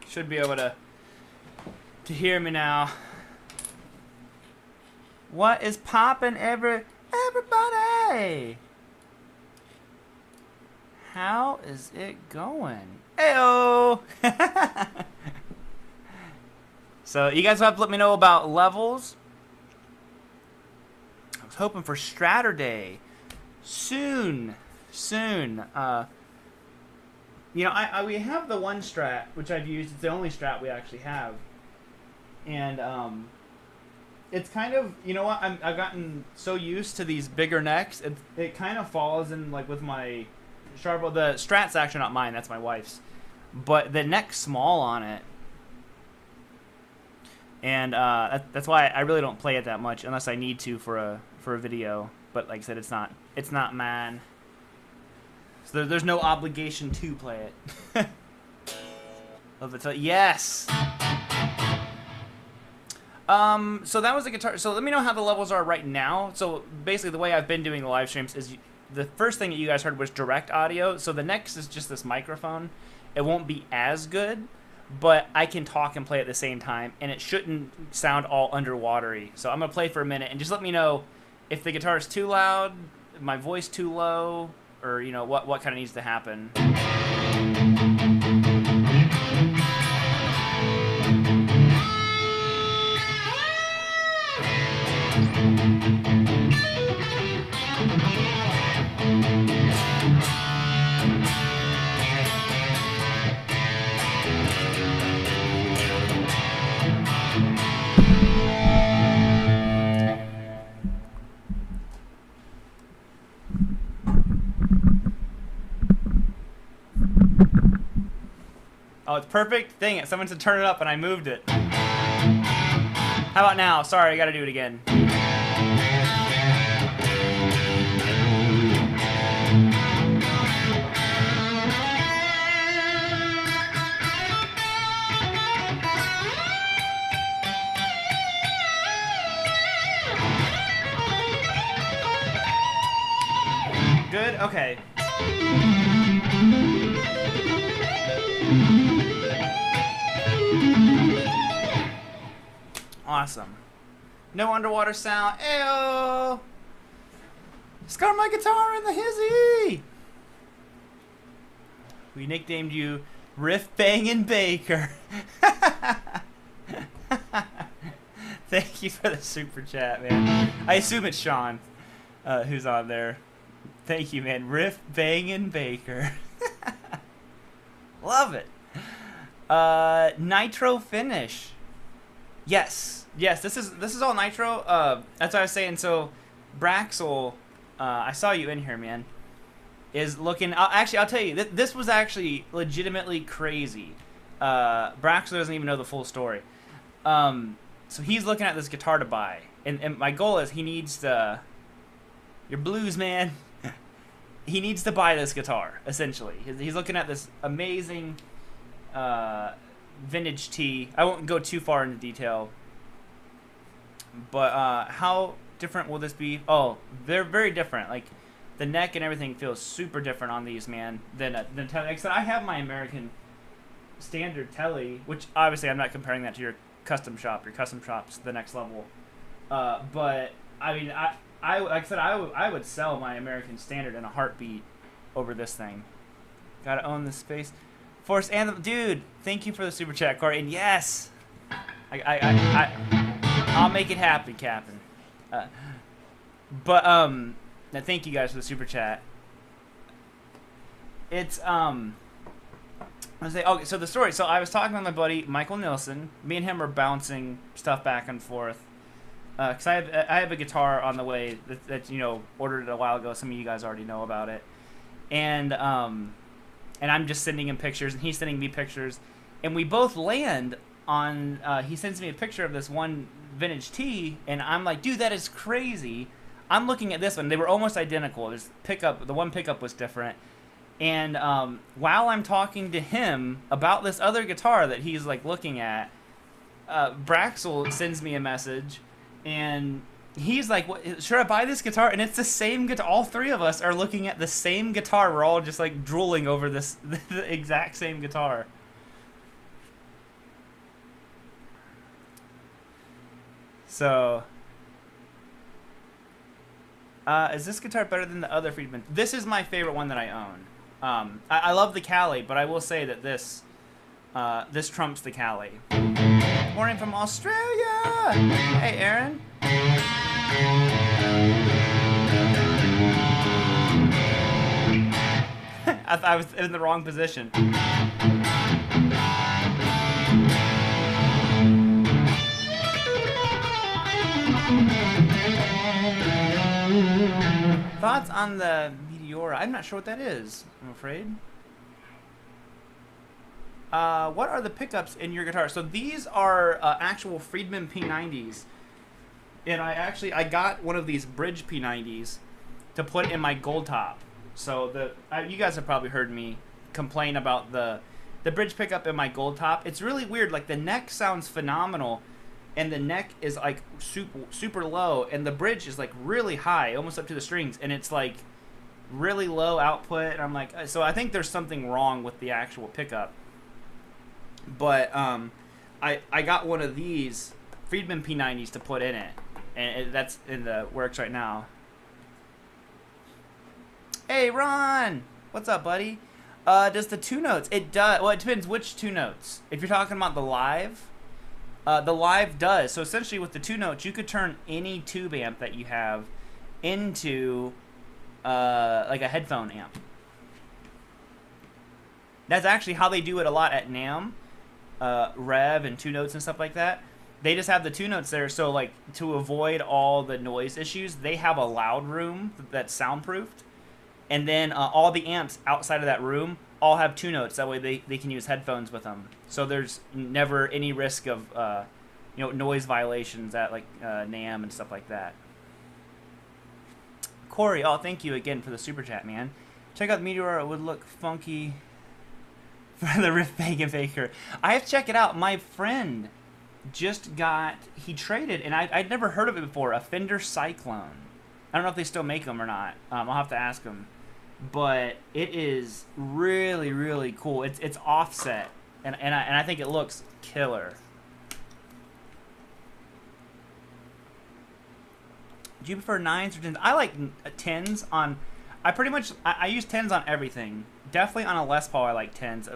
should be able to hear me now. What is poppin', everybody? How is it going? Heyo! So you guys will have to let me know about levels. I was hoping for Straturday soon. You know, we have the one Strat, which I've used. It's the only Strat we actually have. And it's kind of, you know what, I've gotten so used to these bigger necks, it kind of falls in, like, with my Sharp. The Strat's actually not mine, that's my wife's. But the neck's small on it. And that's why I really don't play it that much, unless I need to for a video. But like I said, it's not mine. So there's no obligation to play it. Love it. So, yes! So that was the guitar. So let me know how the levels are right now. So basically the way I've been doing the live streams is the first thing that you guys heard was direct audio. So the next is just this microphone. It won't be as good, but I can talk and play at the same time, and it shouldn't sound all underwatery. So I'm going to play for a minute, and just let me know if the guitar is too loud, my voice too low, or, you know, what kind of needs to happen. Oh, it's perfect? Dang it, someone said turn it up and I moved it. How about now? Sorry, I gotta do it again. Good? Okay. Awesome. No underwater sound. Ayo! It's got my guitar in the hizzy! We nicknamed you Riff Bangin' Baker. Thank you for the super chat, man. I assume it's Sean who's on there. Thank you, man. Riff Bangin' Baker. Love it. Nitro finish. Yes, this is all nitro. That's what I was saying. So, Braxel, I saw you in here, man. Is looking. Actually, I'll tell you. This was actually legitimately crazy. Braxel doesn't even know the full story. So he's looking at this guitar to buy, and my goal is he needs to. Your blues, man. He needs to buy this guitar. Essentially, he's looking at this amazing. Vintage T. I won't go too far into detail, but how different will this be? Oh, they're very different. Like the neck and everything feels super different on these, man. Than like I said, I have my American standard telly, which obviously I'm not comparing that to your custom shop. Your custom shop's the next level. But I mean, I like I said, I would sell my American standard in a heartbeat over this thing. Gotta own this space. Force Anthem, dude, thank you for the super chat, Corey. And yes, I'll make it happen, Captain. Now thank you guys for the super chat. It's I was saying, okay, so the story. So I was talking with my buddy Michael Nilsson. Me and him are bouncing stuff back and forth. Cause I have a guitar on the way that you know ordered it a while ago. Some of you guys already know about it, and I'm just sending him pictures, and he's sending me pictures, and we both land on. He sends me a picture of this one vintage T, and I'm like, dude, that is crazy. I'm looking at this one; they were almost identical. There's pickup. The one pickup was different, and while I'm talking to him about this other guitar that he's like looking at, Braxel sends me a message, and he's like, what, should I buy this guitar? And it's the same guitar. All three of us are looking at the same guitar. We're all just like drooling over this, the exact same guitar. So, is this guitar better than the other Friedman? This is my favorite one that I own. I love the Cali, but I will say that this trumps the Cali. Morning from Australia. Hey, Aaron. I was in the wrong position. Thoughts on the Meteora? I'm not sure what that is, I'm afraid. What are the pickups in your guitar? So these are actual Friedman P90s. And I got one of these bridge P90s to put in my gold top. So you guys have probably heard me complain about the bridge pickup in my gold top. It's really weird. Like the neck sounds phenomenal, and the neck is like super low, and the bridge is like really high, almost up to the strings, and it's like really low output. And I'm like, so I think there's something wrong with the actual pickup. But I got one of these Friedman P90s to put in it, and that's in the works right now. Hey, Ron! What's up, buddy? Does the two notes? It does. Well, it depends which two notes. If you're talking about the live does. So essentially with the two notes, you could turn any tube amp that you have into like a headphone amp. That's actually how they do it a lot at NAMM, Rev and two notes and stuff like that. They just have the two notes there, so like to avoid all the noise issues, they have a loud room that's soundproofed. And then all the amps outside of that room all have two notes. That way they can use headphones with them. So there's never any risk of noise violations at like NAMM and stuff like that. Corey, oh, thank you again for the super chat, man. Check out the Meteor. It would look funky for the Riff Bacon Faker. I have to check it out. My friend just he traded, and I'd never heard of it before, a Fender Cyclone. I don't know if they still make them or not. I'll have to ask them. But it is really, really cool. It's offset, and I think it looks killer. Do you prefer 9s or 10s? I like 10s on. I use 10s on everything. Definitely on a Les Paul, I like 10s.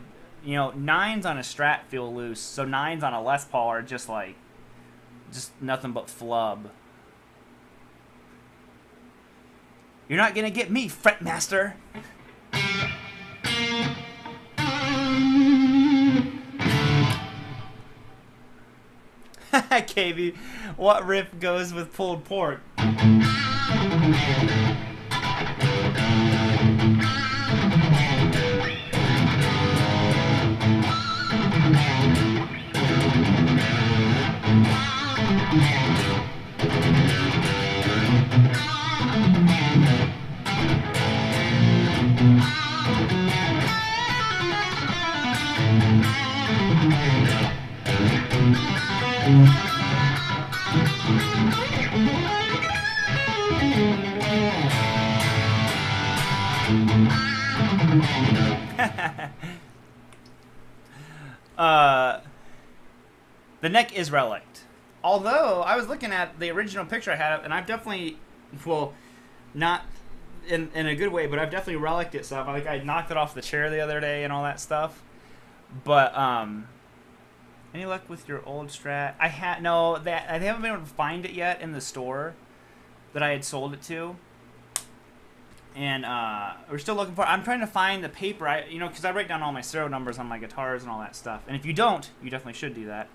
9s on a Strat feel loose. So 9s on a Les Paul are just nothing but flub. You're not gonna get me, Fretmaster. KB, what riff goes with pulled pork? The neck is relict. Although, I was looking at the original picture I had, and I've definitely, well, not in a good way, but I've definitely reliced it stuff. I knocked it off the chair the other day and all that stuff. But, any luck with your old Strat? I haven't been able to find it yet in the store that I had sold it to. And we're still looking for. I'm trying to find the paper. Because I write down all my serial numbers on my guitars and all that stuff. And if you don't, you definitely should do that.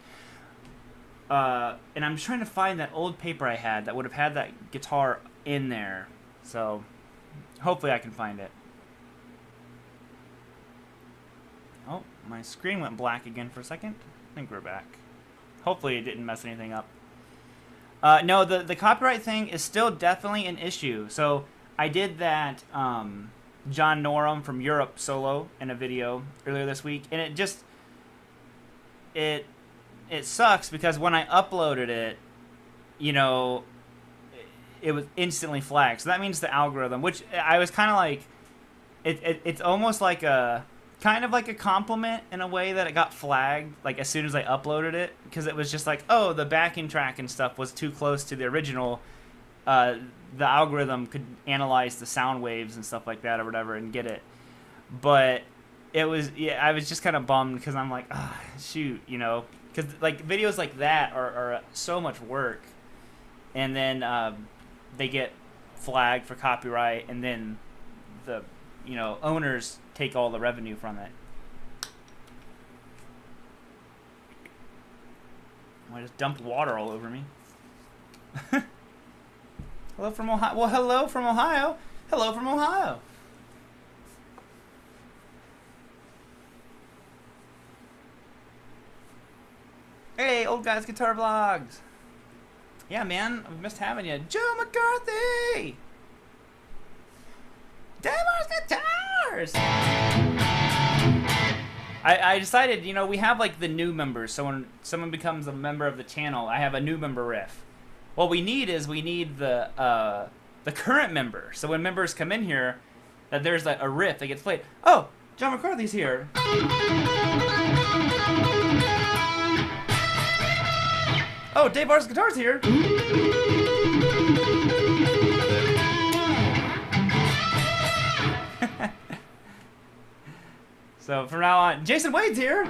And I'm just trying to find that old paper I had that would have had that guitar in there. So hopefully I can find it. Oh, my screen went black again for a second. I think we're back. Hopefully it didn't mess anything up. No, the copyright thing is still definitely an issue. So I did that John Norum from Europe solo in a video earlier this week, and it sucks because when I uploaded it, it was instantly flagged. So that means the algorithm, which I was kind of like, it's almost like a kind of like a compliment in a way that it got flagged like as soon as I uploaded it, because it was just like, oh, the backing track and stuff was too close to the original. The algorithm could analyze the sound waves and stuff like that or whatever and get it. But it was, yeah, I was just kind of bummed because I'm like, ah, shoot, you know, because like videos like that are so much work, and then they get flagged for copyright, and then the, you know, owners take all the revenue from it. I just dumped water all over me. Hello from Ohio. Well, hello from Ohio. Hello from Ohio. Hey, old guys guitar vlogs. Yeah, man, I've missed having you. Joe McCarthy. Devil's Guitars. I decided, you know, we have like the new members. So when someone becomes a member of the channel, I have a new member riff. What we need is the current member. So when members come in here, that there's like a riff that gets played. Oh, John McCarthy's here. Oh, Dave R's Guitar's here. So from now on, Jason Wade's here.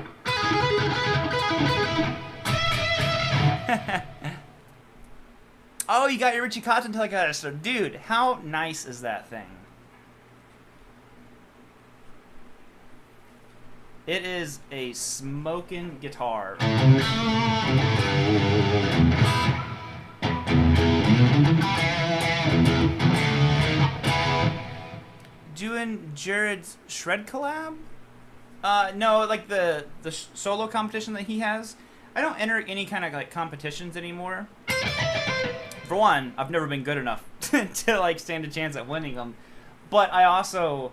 Oh, you got your Richie Cotton Telecaster. Dude, how nice is that thing? It is a smoking guitar. Doing Jared's Shred collab? No, like the solo competition that he has. I don't enter any kind of like competitions anymore. For one, I've never been good enough to like stand a chance at winning them. But I also,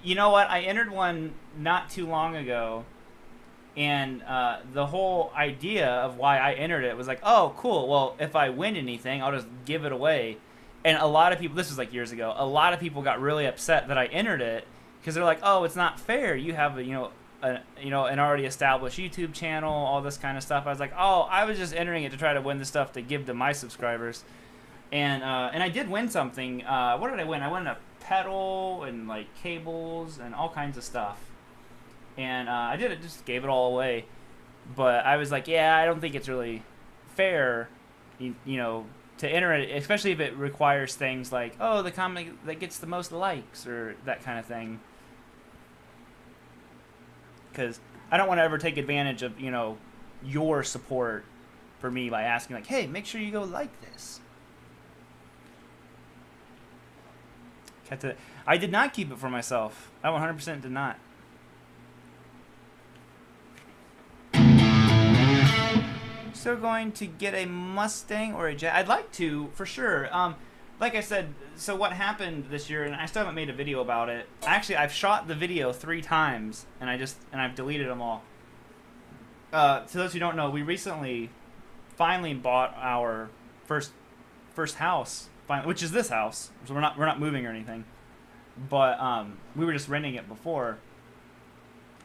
you know what? I entered one not too long ago, and the whole idea of why I entered it was like, oh, cool. Well, if I win anything, I'll just give it away. And a lot of people, this was like years ago, a lot of people got really upset that I entered it because they're like, oh, it's not fair. You have a, an already established YouTube channel, all this kind of stuff. I was like, oh, I was just entering it to try to win the stuff to give to my subscribers. And I did win something. What did I win? I won a pedal and like cables and all kinds of stuff. And I just gave it all away. But I was like, yeah, I don't think it's really fair, you know, to enter it, especially if it requires things like, oh, the comment that gets the most likes or that kind of thing. Because I don't want to ever take advantage of, you know, your support for me by asking like, hey, make sure you go like this. I did not keep it for myself. I 100% did not. Still going to get a Mustang or a Jag? I'd like to, for sure. Like I said, so what happened this year, and I still haven't made a video about it. Actually, I've shot the video 3 times, and I've deleted them all. To those who don't know, we recently finally bought our first house, which is this house. So we're not moving or anything, but we were just renting it before.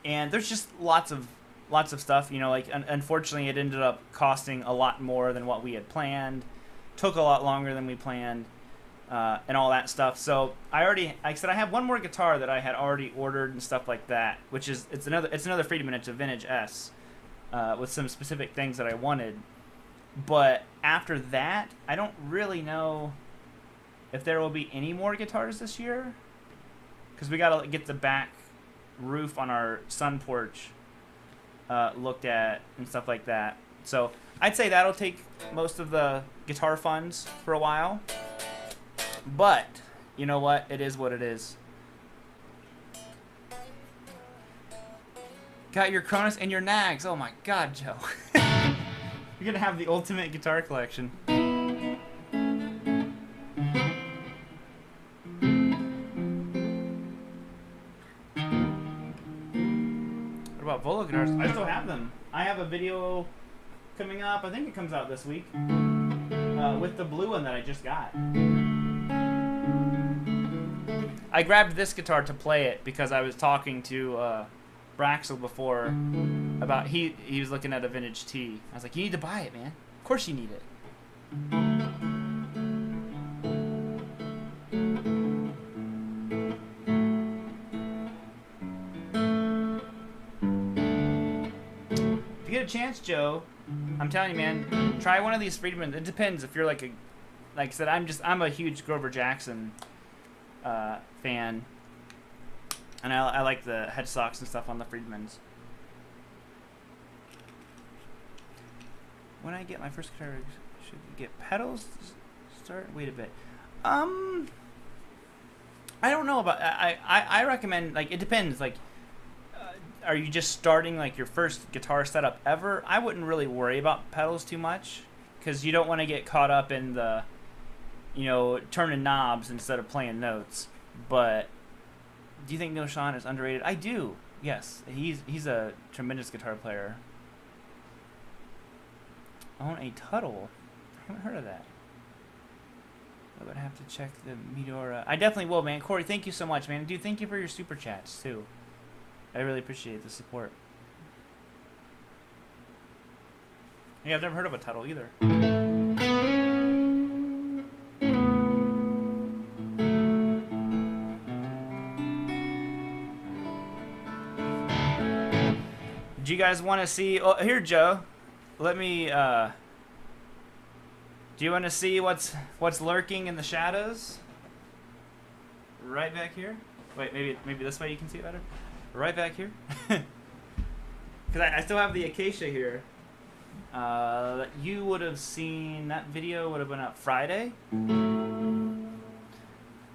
And there's just lots of stuff, you know. Like unfortunately, it ended up costing a lot more than what we had planned. Took a lot longer than we planned. And all that stuff. So like I said, I have one more guitar that I had already ordered and stuff like that, which is it's another Friedman. It's a Vintage S with some specific things that I wanted. But after that, I don't really know if there will be any more guitars this year, because we gotta get the back roof on our sun porch looked at and stuff like that. So I'd say that'll take most of the guitar funds for a while. But, you know what? It is what it is. Got your Cronus and your Nags. Oh my god, Joe. You're gonna have the ultimate guitar collection. What about Volo guitars? I still have them. I have a video coming up. I think it comes out this week. With the blue one that I just got. I grabbed this guitar to play it because I was talking to Braxel before about he was looking at a vintage T. I was like, you need to buy it, man. Of course you need it. If you get a chance, Joe, I'm telling you, man, try one of these Friedman. It depends if you're like I said, I'm a huge Grover Jackson fan, and I like the headsocks and stuff on the Friedmans. When I get my first guitar, should we get pedals to start? Wait a bit. I don't know about. I recommend, like, it depends. Like, are you just starting like your first guitar setup ever? I wouldn't really worry about pedals too much because you don't want to get caught up in the, you know, turning knobs instead of playing notes. But do you think Neil Schon is underrated? I do. Yes, he's a tremendous guitar player. Own a Tuttle. I haven't heard of that. I would have to check the Meteora. I definitely will, man. Corey, thank you so much, man. Dude, thank you for your super chats too. I really appreciate the support. Yeah, I've never heard of a Tuttle either. Do you guys want to see? Oh, here, Joe. Let me. Do you want to see what's lurking in the shadows? Right back here. Wait, maybe this way you can see it better. Right back here. Because I still have the Acacia here. You would have seen that video would have been up Friday.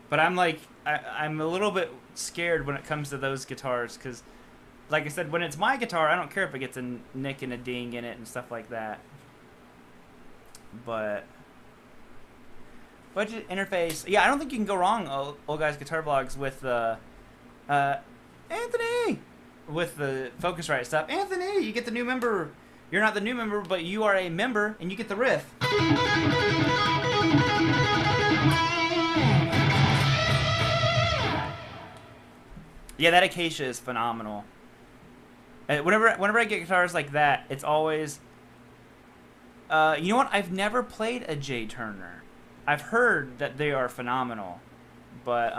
But I'm like, I'm a little bit scared when it comes to those guitars because, like I said, when it's my guitar, I don't care if it gets a nick and a ding in it and stuff like that. But budget interface, yeah, I don't think you can go wrong, Old Guys Guitar Vlogs, with Anthony, with the Focusrite stuff. Anthony, you get the new member. You're not the new member, but you are a member, and you get the riff. Yeah, that Acacia is phenomenal. Whenever I get guitars like that, it's always, you know what? I've never played a J Turner. I've heard that they are phenomenal, but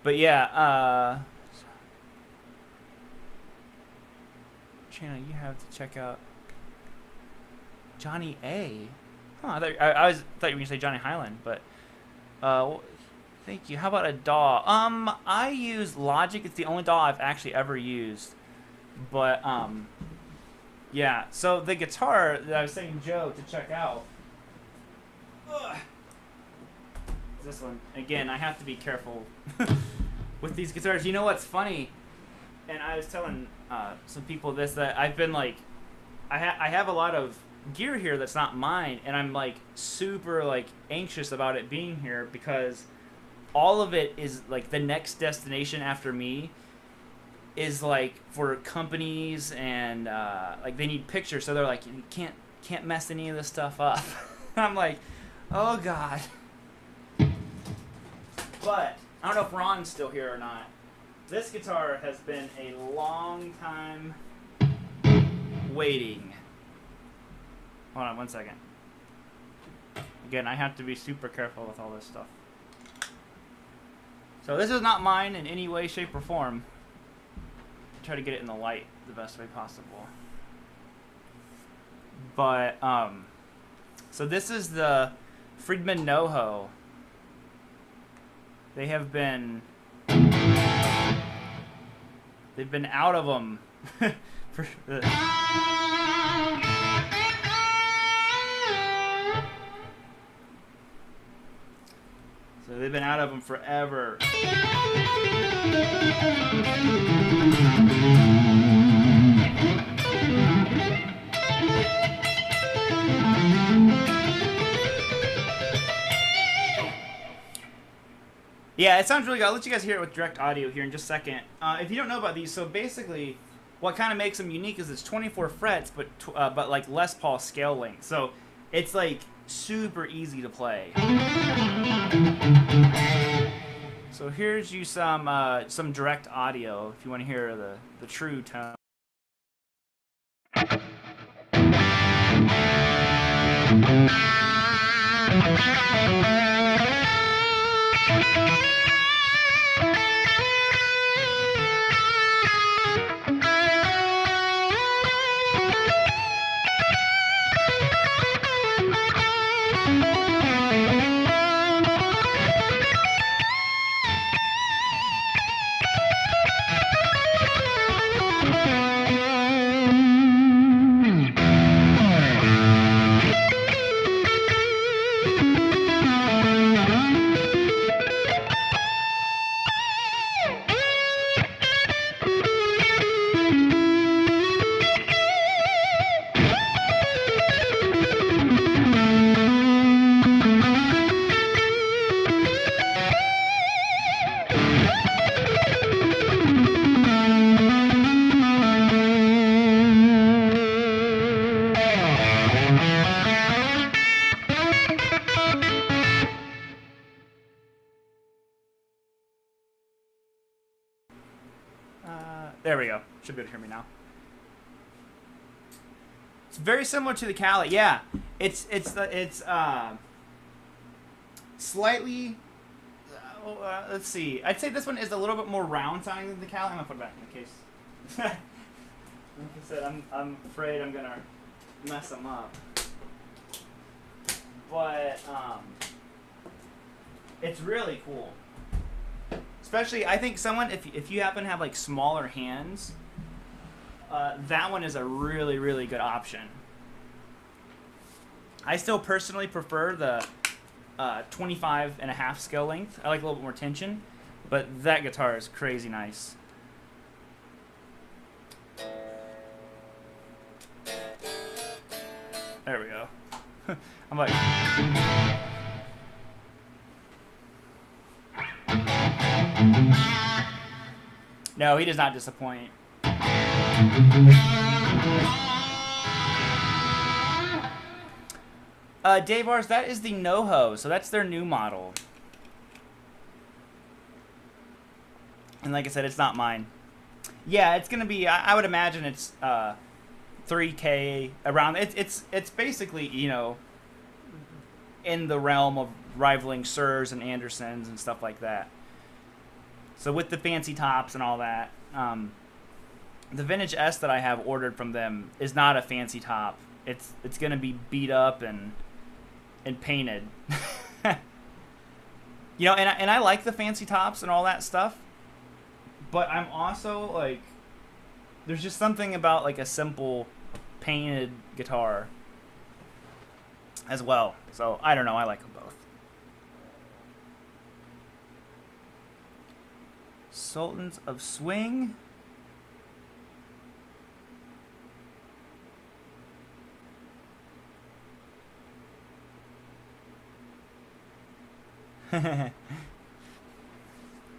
yeah, channel you have to check out Johnny A. Huh, I thought you were gonna say Johnny Highland, but thank you. How about a DAW? I use Logic. It's the only DAW I've actually ever used. But yeah. So the guitar that I was saying Joe to check out. This one. Again, I have to be careful with these guitars. You know what's funny? And I was telling some people this, that I've been like, I have a lot of gear here that's not mine, and I'm like super like anxious about it being here because all of it is like the next destination after me is like for companies and like they need pictures, so they're like, you can't mess any of this stuff up. I'm like, oh god. But I don't know if Ron's still here or not. This guitar has been a long time waiting. Hold on one second. Again, I have to be super careful with all this stuff. So this is not mine in any way, shape, or form. Try to get it in the light the best way possible. But, so this is the Friedman NoHo. They have been... They've been out of them for... So they've been out of them forever. Yeah, it sounds really good. I'll let you guys hear it with direct audio here in just a second. If you don't know about these, so basically what kind of makes them unique is it's 24 frets, but like Les Paul scale length. So It's like super easy to play. So here's you some direct audio if you want to hear the true tone. There we go. Should be able to hear me now. It's very similar to the Cali. Yeah, it's slightly. Let's see. I'd say this one is a little bit more round sounding than the Cali. I'm gonna put it back in the case. Like I said, I'm afraid I'm gonna mess them up. But it's really cool. Especially, I think someone, if you happen to have like smaller hands, that one is a really, really good option. I still personally prefer the 25.5 scale length. I like a little bit more tension, but that guitar is crazy nice. There we go. I'm like... No, he does not disappoint. Dave Ars, that is the NoHo, so that's their new model. And like I said, it's not mine. Yeah, it's gonna be. I would imagine it's 3K around. It's basically, you know, in the realm of rivaling Suhrs and Andersons and stuff like that. So with the fancy tops and all that, the Vintage S that I have ordered from them is not a fancy top. It's gonna be beat up and painted. You know, and I like the fancy tops and all that stuff, but I'm also like, there's just something about like a simple painted guitar as well. So I don't know, I like them both. Sultans of Swing.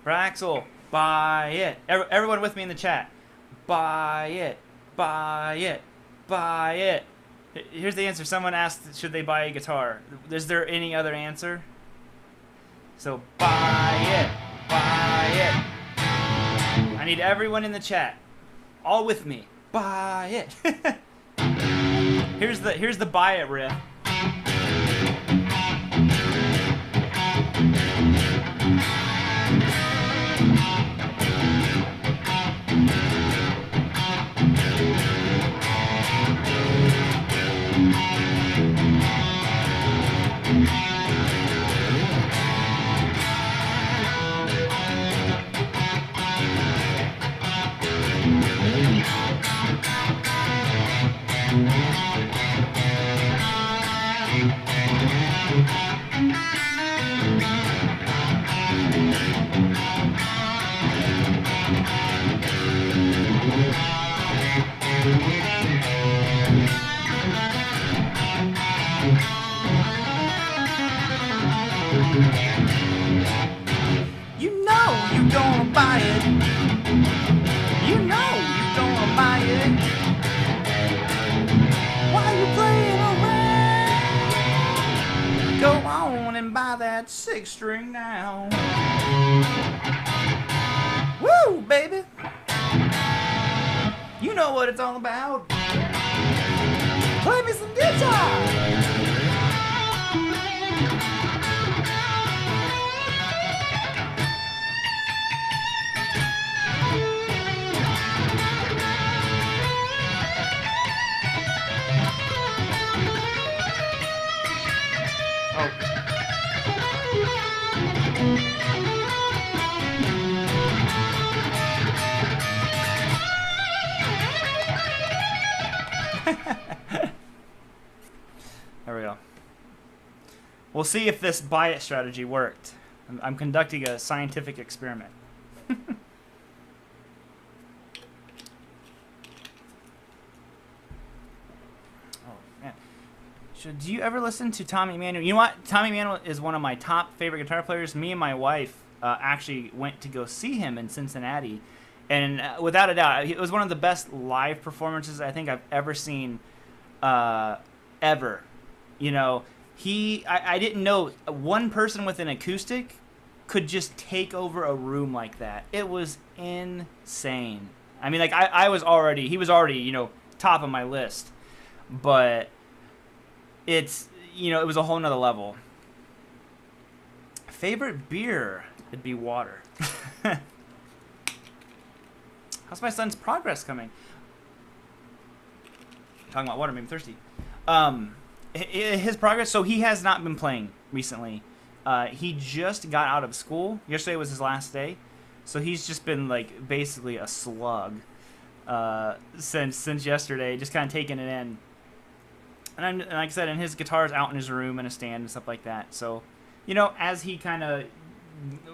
Raxel, buy it. Everyone with me in the chat. Buy it. Buy it. Buy it. Here's the answer. Someone asked, should they buy a guitar? Is there any other answer? So, buy it. Buy it. I need everyone in the chat. All with me. Buy it. Here's the buy it riff. You know you gonna buy it. You know you gonna buy it. Why you playing around? that 6-string now. Woo, baby. You know what it's all about. Play me some guitar. There we go. We'll see if this buy it strategy worked. I'm conducting a scientific experiment. Oh, man. Do you ever listen to Tommy Emmanuel? You know what? Tommy Emmanuel is one of my top favorite guitar players. Me and my wife actually went to go see him in Cincinnati. And without a doubt, it was one of the best live performances I think I've ever seen ever. You know, I didn't know one person with an acoustic could just take over a room like that. It was insane. I mean, like, he was already, you know, top of my list. But it's, you know, it was a whole nother level. Favorite beer? It'd be water. How's my son's progress coming? Talking about water, made me thirsty. His progress, so he has not been playing recently. He just got out of school. Yesterday was his last day. So he's just been, like, basically a slug since yesterday, just kind of taking it in. And like I said, and his guitar's out in his room in a stand and stuff like that. So, you know, as he kind of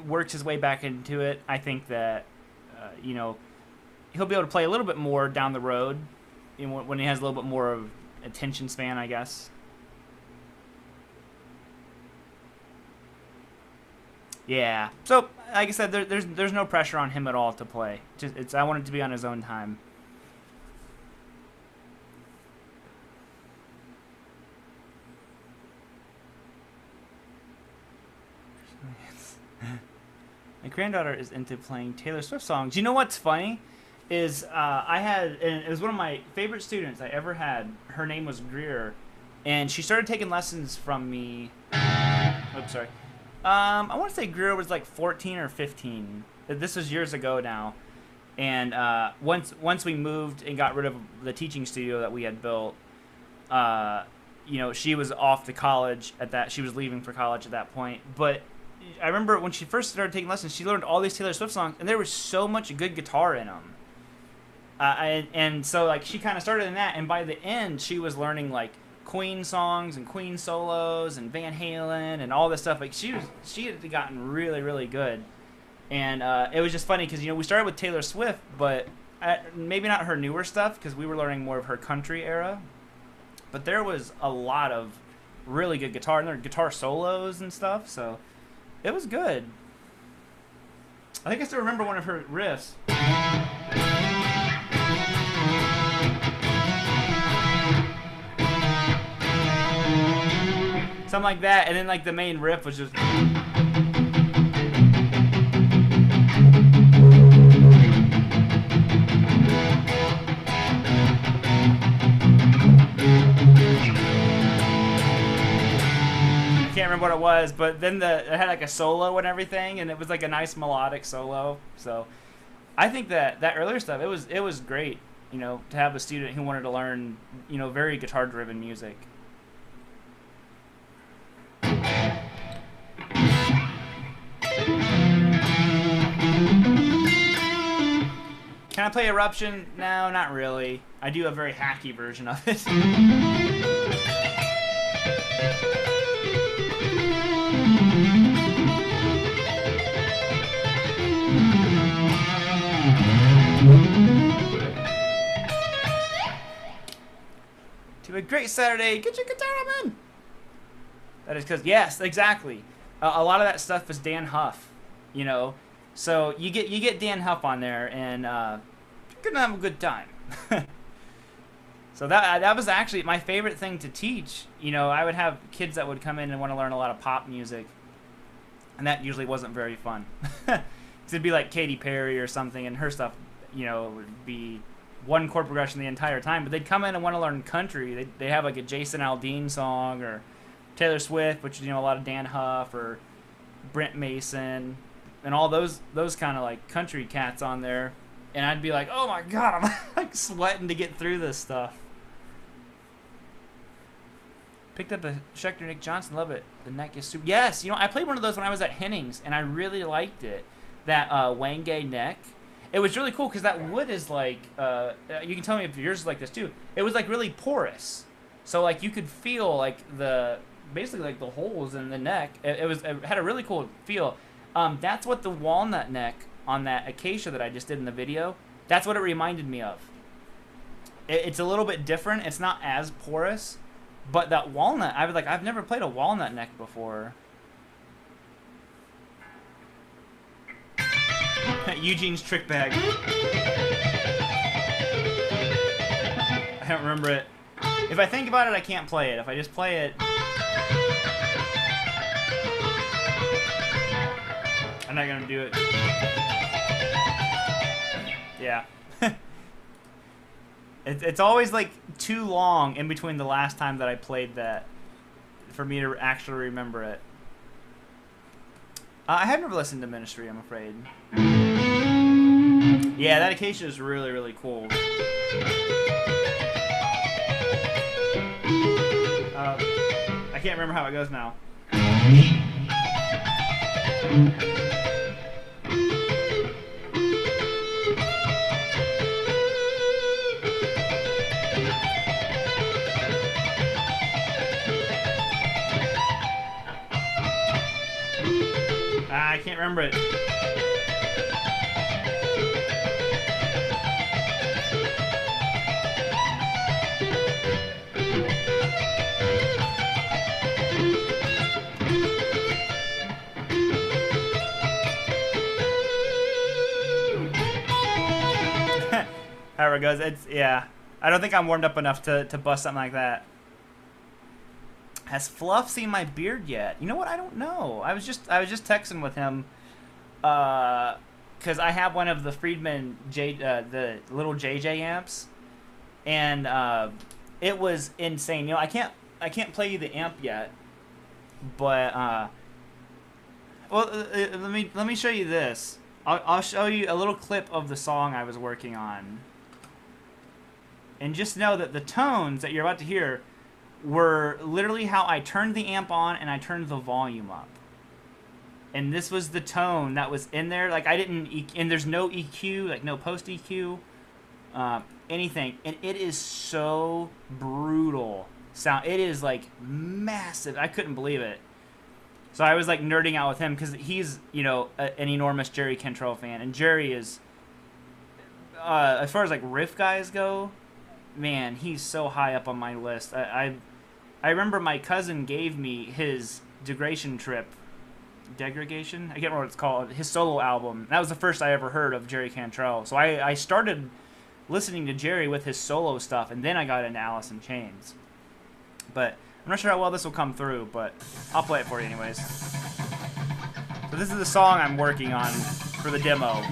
works his way back into it, I think that, you know, he'll be able to play a little bit more down the road, you know, when he has a little bit more of attention span, I guess. Yeah. So, like I said, there's no pressure on him at all to play. Just I want it to be on his own time. My granddaughter is into playing Taylor Swift songs. You know what's funny? Is and it was one of my favorite students I ever had. Her name was Greer, and she started taking lessons from me. Oops, sorry. I want to say Greer was like 14 or 15. This was years ago now, and once we moved and got rid of the teaching studio that we had built, you know, she was off to college at that. She was leaving for college at that point, but I remember when she first started taking lessons, she learned all these Taylor Swift songs, and there was so much good guitar in them. And so, like, she kind of started in that, and by the end, she was learning, like, Queen songs and Queen solos and Van Halen and all this stuff. Like, she had gotten really, really good. And it was just funny because, you know, we started with Taylor Swift, but maybe not her newer stuff because we were learning more of her country era. But there was a lot of really good guitar, and there were guitar solos and stuff, so it was good. I think I still remember one of her riffs. Something like that, and then like the main riff was just... Can't remember what it was, but then it had like a solo and everything, and it was like a nice melodic solo. So I think that earlier stuff, it was great, you know, to have a student who wanted to learn, you know, very guitar driven music. Can I play Eruption? No, not really. I do a very hacky version of it. To a great Saturday, get your guitar on. That is because, yes, exactly. A lot of that stuff is Dan Huff, you know. So you get Dan Huff on there, and you're gonna have a good time. So that was actually my favorite thing to teach. You know, I would have kids that would come in and want to learn a lot of pop music, and that usually wasn't very fun. It'd be like Katy Perry or something, and her stuff, you know, would be one chord progression the entire time. But they'd come in and want to learn country. They have like a Jason Aldean song, or Taylor Swift, which is, you know, a lot of Dan Huff, or Brent Mason, and all those kind of like country cats on there. And I'd be like, oh my god, I'm like sweating to get through this stuff. Picked up a Schecter Nick Johnson, love it. The neck is super. Yes, you know, I played one of those when I was at Henning's, and I really liked it. That Wangay neck. It was really cool because that wood is like, you can tell me if yours is like this too. It was like really porous, so like you could feel like basically like the holes in the neck. It had a really cool feel. That's what the walnut neck on that Acacia that I just did in the video, that's what it reminded me of. It's a little bit different. It's not as porous, but that walnut, I've never played a walnut neck before. Eugene's trick bag. I don't remember it. If I think about it, I can't play it. If I just play it, I'm not gonna do it. Yeah. It's always like too long in between the last time that I played that for me to actually remember it. I have never listened to Ministry, I'm afraid. Yeah, that Acacia is really, really cool. I can't remember how it goes now. I can't remember it. However it goes, yeah. I don't think I'm warmed up enough to bust something like that. Has Fluff seen my beard yet? You know what? I don't know. I was just texting with him, because I have one of the Friedman the little JJ amps, and it was insane. You know, I can't play you the amp yet, but well, let me show you this. I'll show you a little clip of the song I was working on, and just know that the tones that you're about to hear were literally how I turned the amp on and I turned the volume up. And this was the tone that was in there. Like, I didn't, and there's no EQ, like no post EQ, anything. And it is so brutal sound. It is like massive. I couldn't believe it. So I was like nerding out with him because he's, you know, an enormous Jerry Cantrell fan. And Jerry is, as far as like riff guys go, man, he's so high up on my list. I remember my cousin gave me his Degradation Trip. Degradation? I can't remember what it's called. His solo album. That was the first I ever heard of Jerry Cantrell. So I started listening to Jerry with his solo stuff, and then I got into Alice in Chains. But I'm not sure how well this will come through, but I'll play it for you anyways. So this is the song I'm working on for the demo.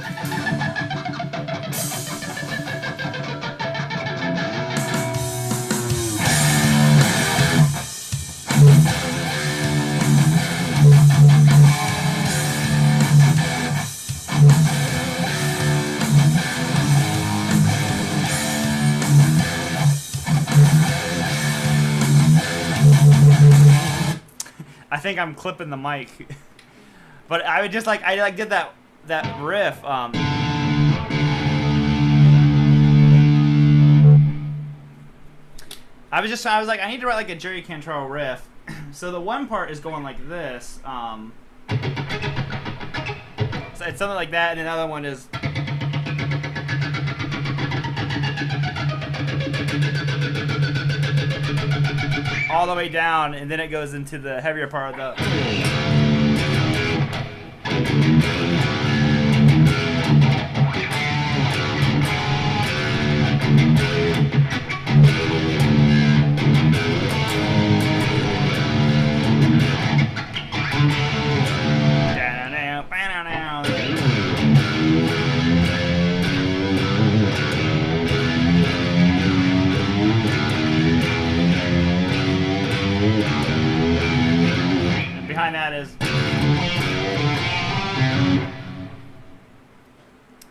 I think I'm clipping the mic, but I would just like I did that riff. I was like, I need to write like a Jerry Cantrell riff. So the one part is going like this. So it's something like that, and another one is. All the way down, and then it goes into the heavier part of the. Yeah,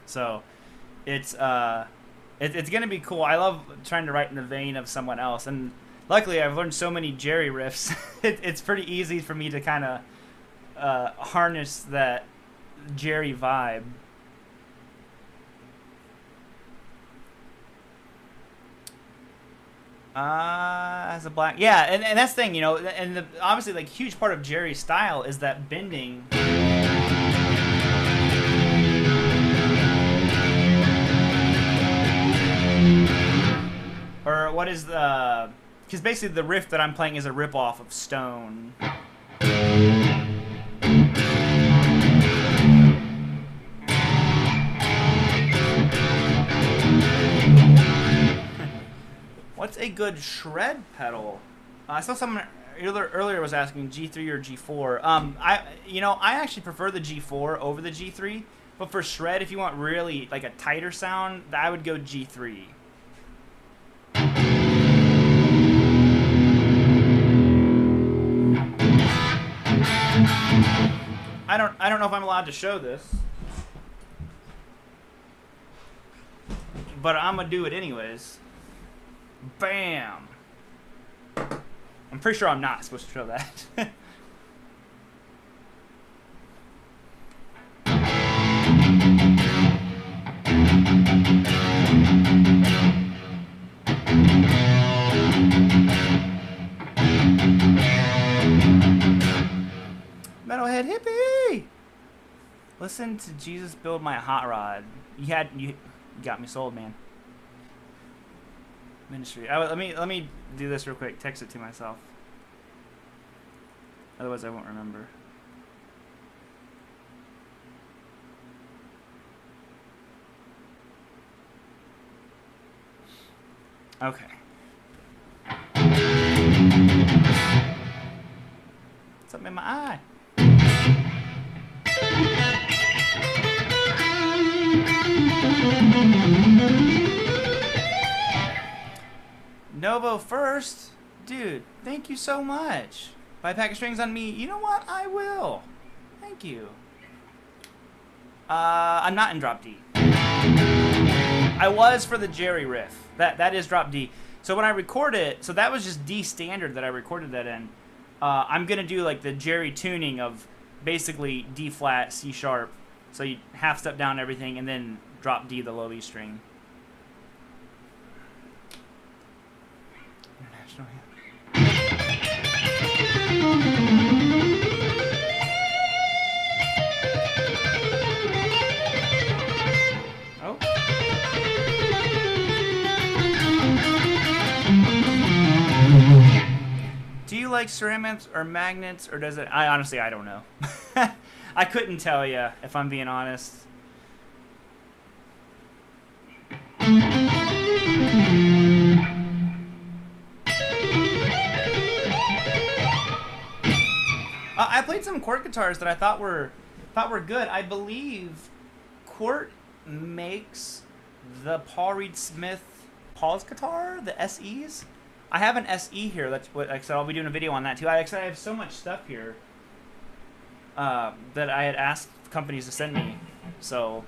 So it's it's gonna be cool. I love trying to write in the vein of someone else, and luckily I've learned so many Jerry riffs. It's pretty easy for me to kind of harness that Jerry vibe. As a black, yeah, and that's the thing, you know, and obviously, like, huge part of Jerry's style is that bending. Or what is the? Because basically, the riff that I'm playing is a rip-off of Stone. What's a good shred pedal? I saw someone earlier was asking G3 or G4. I actually prefer the G4 over the G3, but for shred, if you want really like a tighter sound, I would go G3. I don't know if I'm allowed to show this, but I'm gonna do it anyways. Bam! I'm pretty sure I'm not supposed to show that. Metalhead hippie! Listen to Jesus Build My Hot Rod. You got me sold, man. Ministry. Let me do this real quick. Text it to myself. Otherwise, I won't remember. Okay. Something in my eye. Novo first, dude. Thank you so much. Buy a pack of strings on me. You know what? I will. Thank you. I'm not in drop D. I was for the Jerry riff. That is drop D. So when I record it, so that was just D standard that I recorded that in. I'm gonna do like the Jerry tuning of basically D flat, C sharp. So you half step down everything and then drop D the low E string. International Oh. Do you like ceramics or magnets, or does it? Honestly, I don't know. I couldn't tell you if I'm being honest. I played some Quart guitars that I thought were good. I believe Quart makes the Paul Reed Smith Paul's guitar, the SEs. I have an SE here. That's what I said. I'll be doing a video on that too. I have so much stuff here that I had asked companies to send me. So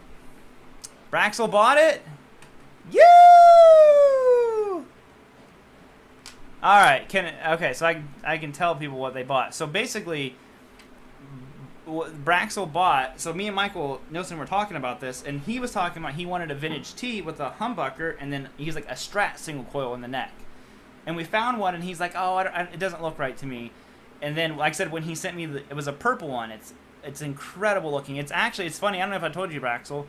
Braxel bought it. You. All right. Okay. So I can tell people what they bought. So basically, what Braxel bought. So me and Michael Nilsson were talking about this, and he was talking about he wanted a vintage T with a humbucker, and then he's like a Strat single coil in the neck. And we found one, and he's like, "Oh, it doesn't look right to me." And then, like I said, when he sent me, it was a purple one. It's incredible looking. It's funny. I don't know if I told you, Braxel,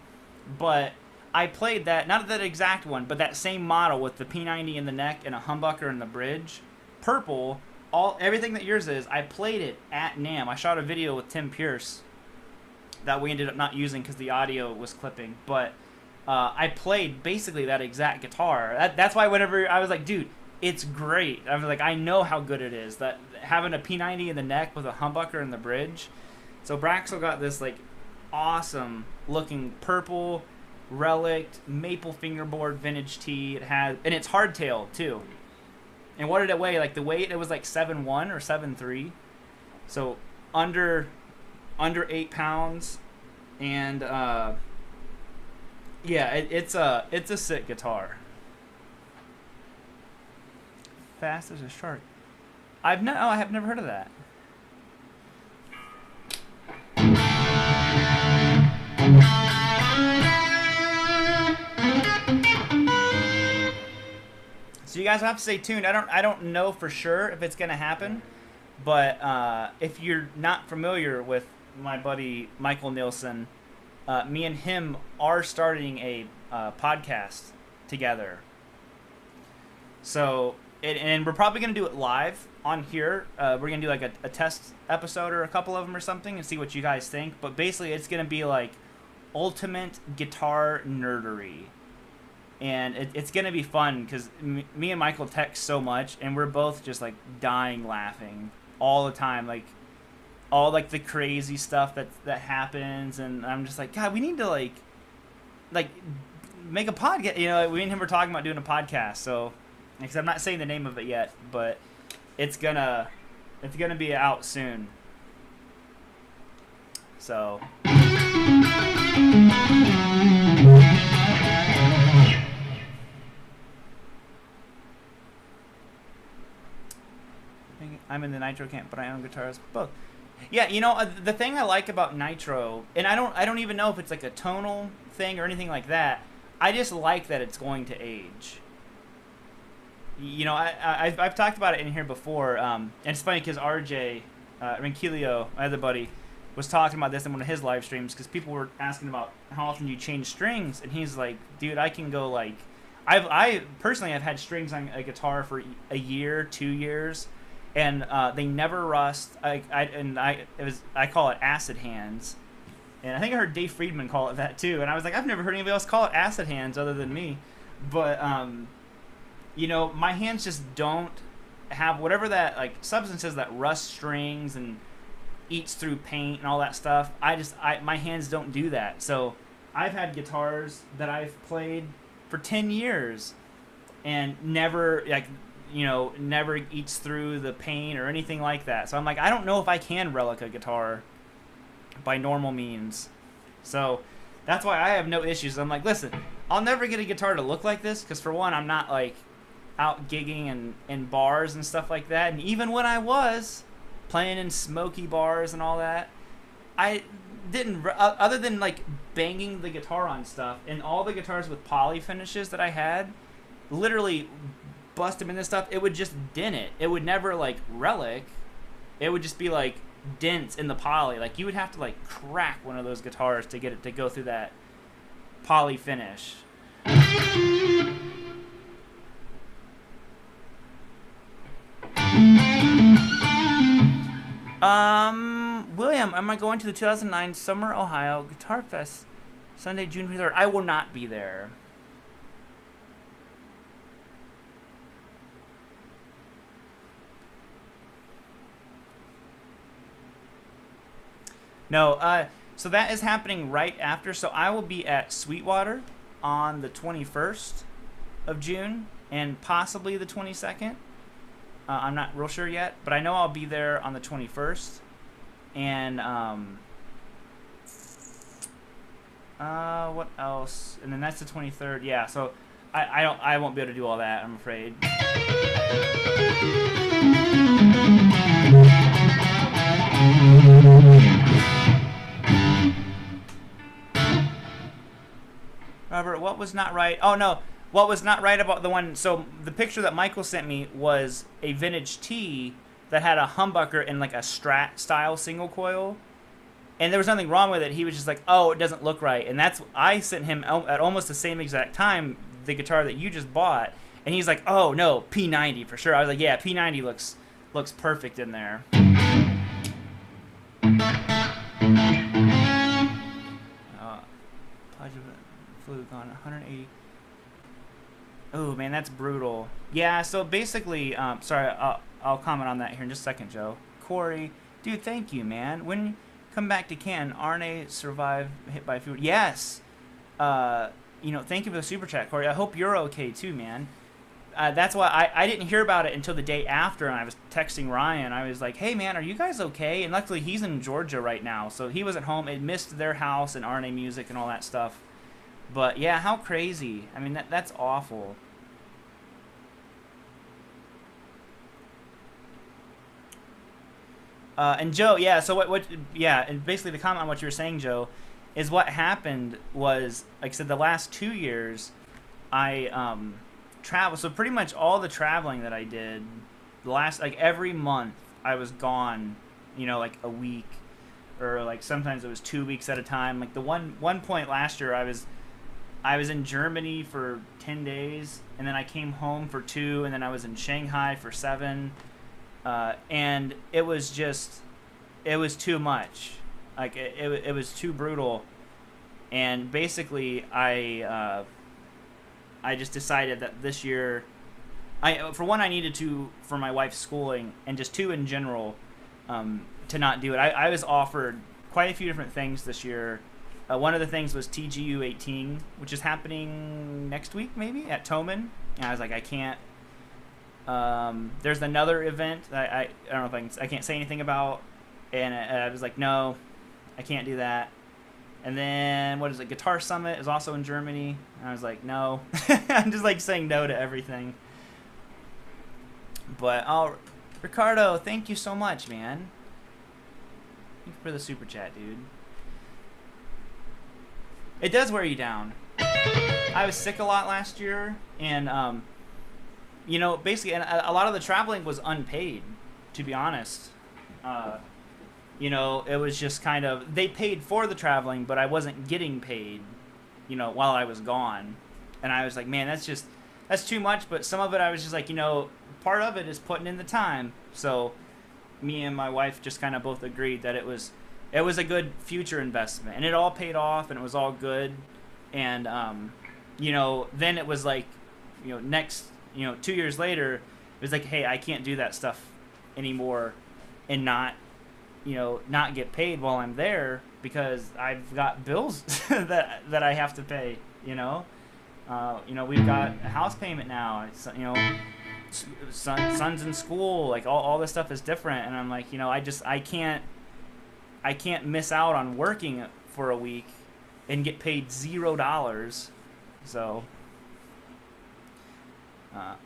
but I played that, not that exact one, but that same model with the P90 in the neck and a humbucker in the bridge, purple. Everything that yours is. I played it at NAMM. I shot a video with Tim Pierce that we ended up not using because the audio was clipping, but I played basically that exact guitar. That's why whenever I was like, dude, it's great. I was like, I know how good it is. That having a P90 in the neck with a humbucker in the bridge. So Braxel got this like awesome looking purple relict maple fingerboard vintage T. And it's hardtail too. And what did it weigh? Like the weight, it was like 7.1 or 7.3. So under 8 pounds, and Yeah, it's a sick guitar. Fast as a shark. I have never heard of that. So you guys will have to stay tuned. I don't know for sure if it's gonna happen, but if you're not familiar with my buddy Michael Nilsson, me and him are starting a podcast together. So and we're probably gonna do it live on here. We're gonna do like a test episode or a couple of them or something and see what you guys think. But basically, it's gonna be like ultimate guitar nerdery. And it's going to be fun because me and Michael text so much, and we're both just, like, dying laughing all the time. Like, all, like, the crazy stuff that happens. And I'm just like, God, we need to, like make a podcast. You know, we and him were talking about doing a podcast. So, because I'm not saying the name of it yet, but it's gonna be out soon. So... I'm in the Nitro camp, but I own guitars both. Yeah, you know, the thing I like about Nitro, and I don't even know if it's like a tonal thing or anything like that. I just like that it's going to age. You know, I've talked about it in here before, and it's funny because RJ, Rinquilio, my other buddy, was talking about this in one of his live streams because people were asking about how often you change strings, and he's like, dude, I can go like, I personally have had strings on a guitar for a year, 2 years. And they never rust. I call it acid hands, and I think I heard Dave Friedman call it that too. And I was like, I've never heard anybody else call it acid hands other than me. But you know, my hands just don't have whatever that like substance is that rusts strings and eats through paint and all that stuff. My hands don't do that. So I've had guitars that I've played for 10 years and never like. You know, never eats through the paint or anything like that. So I'm like, I don't know if I can relic a guitar by normal means. So that's why I have no issues. I'm like, listen, I'll never get a guitar to look like this because for one, I'm not like out gigging and in bars and stuff like that. And even when I was playing in smoky bars and all that, I didn't, other than like banging the guitar on stuff, and all the guitars with poly finishes that I had, literally bust them in this stuff, it would just dent it. It would never like relic. It would just be like dents in the poly. Like you would have to like crack one of those guitars to get it to go through that poly finish. William, am I going to the 2009 Summer Ohio Guitar Fest Sunday, June 23rd? I will not be there. No, so that is happening right after. So I will be at Sweetwater on the 21st of June and possibly the 22nd. I'm not real sure yet, but I know I'll be there on the 21st. And what else? And then that's the 23rd. Yeah, so I won't be able to do all that, I'm afraid. Robert, what was not right? Oh, no. What was not right about the one... So, the picture that Michael sent me was a vintage T that had a humbucker and, like, a Strat-style single coil. And there was nothing wrong with it. He was just like, oh, it doesn't look right. And that's... I sent him at almost the same exact time the guitar that you just bought. And he's like, oh, no, P90 for sure. I was like, yeah, P90 looks perfect in there. Fluke on 180. Oh man, that's brutal. Yeah, so basically, sorry, I'll comment on that here in just a second, Joe. Corey, dude, thank you, man. When you come back to Canton, RNA survived hit by food. Yes. You know, thank you for the super chat, Corey. I hope you're okay too, man. That's why I didn't hear about it until the day after, and I was texting Ryan. I was like, hey, man, are you guys okay? And luckily, he's in Georgia right now, so he was at home. It missed their house and RNA music and all that stuff. But yeah, how crazy. I mean, that's awful. And Joe, yeah, so yeah, and basically the comment on what you were saying, Joe, is what happened was, like I said, the last 2 years, I traveled. So pretty much all the traveling that I did, the last, like every month, I was gone, you know, like a week, or like sometimes it was 2 weeks at a time. Like the one point last year, I was in Germany for 10 days, and then I came home for 2, and then I was in Shanghai for 7. And it was too much. Like it was too brutal. And basically, I just decided that this year, for one, I needed to for my wife's schooling, and just two in general, to not do it. I was offered quite a few different things this year. One of the things was TGU 18, which is happening next week maybe at Toman, and I was like, I can't. There's another event that I don't know if I can't say anything about, and I was like, no, I can't do that. And then what is it? Guitar Summit is also in Germany. And I was like, no. I'm just like saying no to everything. But Ricardo, thank you so much, man. Thank you for the super chat, dude. It does wear you down. I was sick a lot last year, and you know, basically, and a lot of the traveling was unpaid, to be honest. You know, it was just kind of, they paid for the traveling, but I wasn't getting paid, you know, while I was gone. And I was like, man, that's too much. But some of it, I was just like, you know, part of it is putting in the time. So me and my wife just kind of both agreed that it was a good future investment, and it all paid off, and it was all good. And, you know, then it was like, you know, next, you know, 2 years later, it was like, hey, I can't do that stuff anymore and not, you know, not get paid while I'm there, because I've got bills that I have to pay, you know. You know, we've got a house payment now. It's, you know, son's in school, like all this stuff is different, and I'm like, you know, I can't miss out on working for a week and get paid $0. So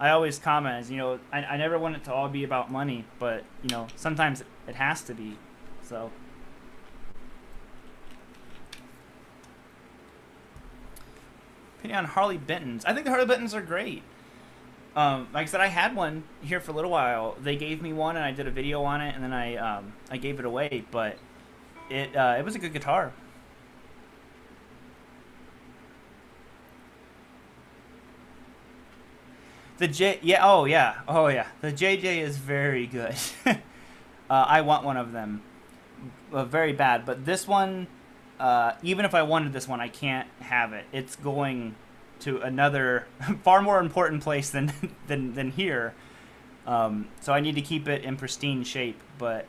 I always comment, as you know, I never want it to all be about money, but you know, sometimes it has to be. So opinion on Harley Bentons. I think the Harley Bentons are great. Like I said, I had one here for a little while. They gave me one, and I did a video on it, and then I gave it away. But it was a good guitar. The oh yeah, the JJ is very good. I want one of them, very bad. But this one, even if I wanted this one, I can't have it. It's going to another far more important place than here. So I need to keep it in pristine shape. But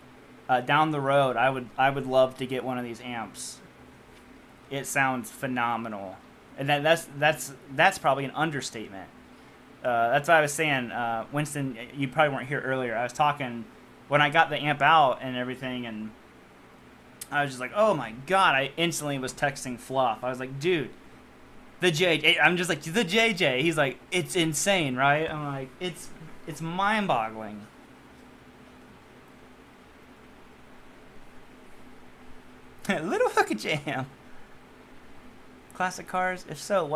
down the road, I would love to get one of these amps. It sounds phenomenal, and that's probably an understatement. That's what I was saying, Winston. You probably weren't here earlier. I was talking when I got the amp out and everything, and I was just like, "Oh my god!" I instantly was texting Fluff. I was like, "Dude, the JJ." I'm just like, "The JJ." He's like, "It's insane, right?" I'm like, "It's mind-boggling." Little Hook of Jam. Classic cars? If so,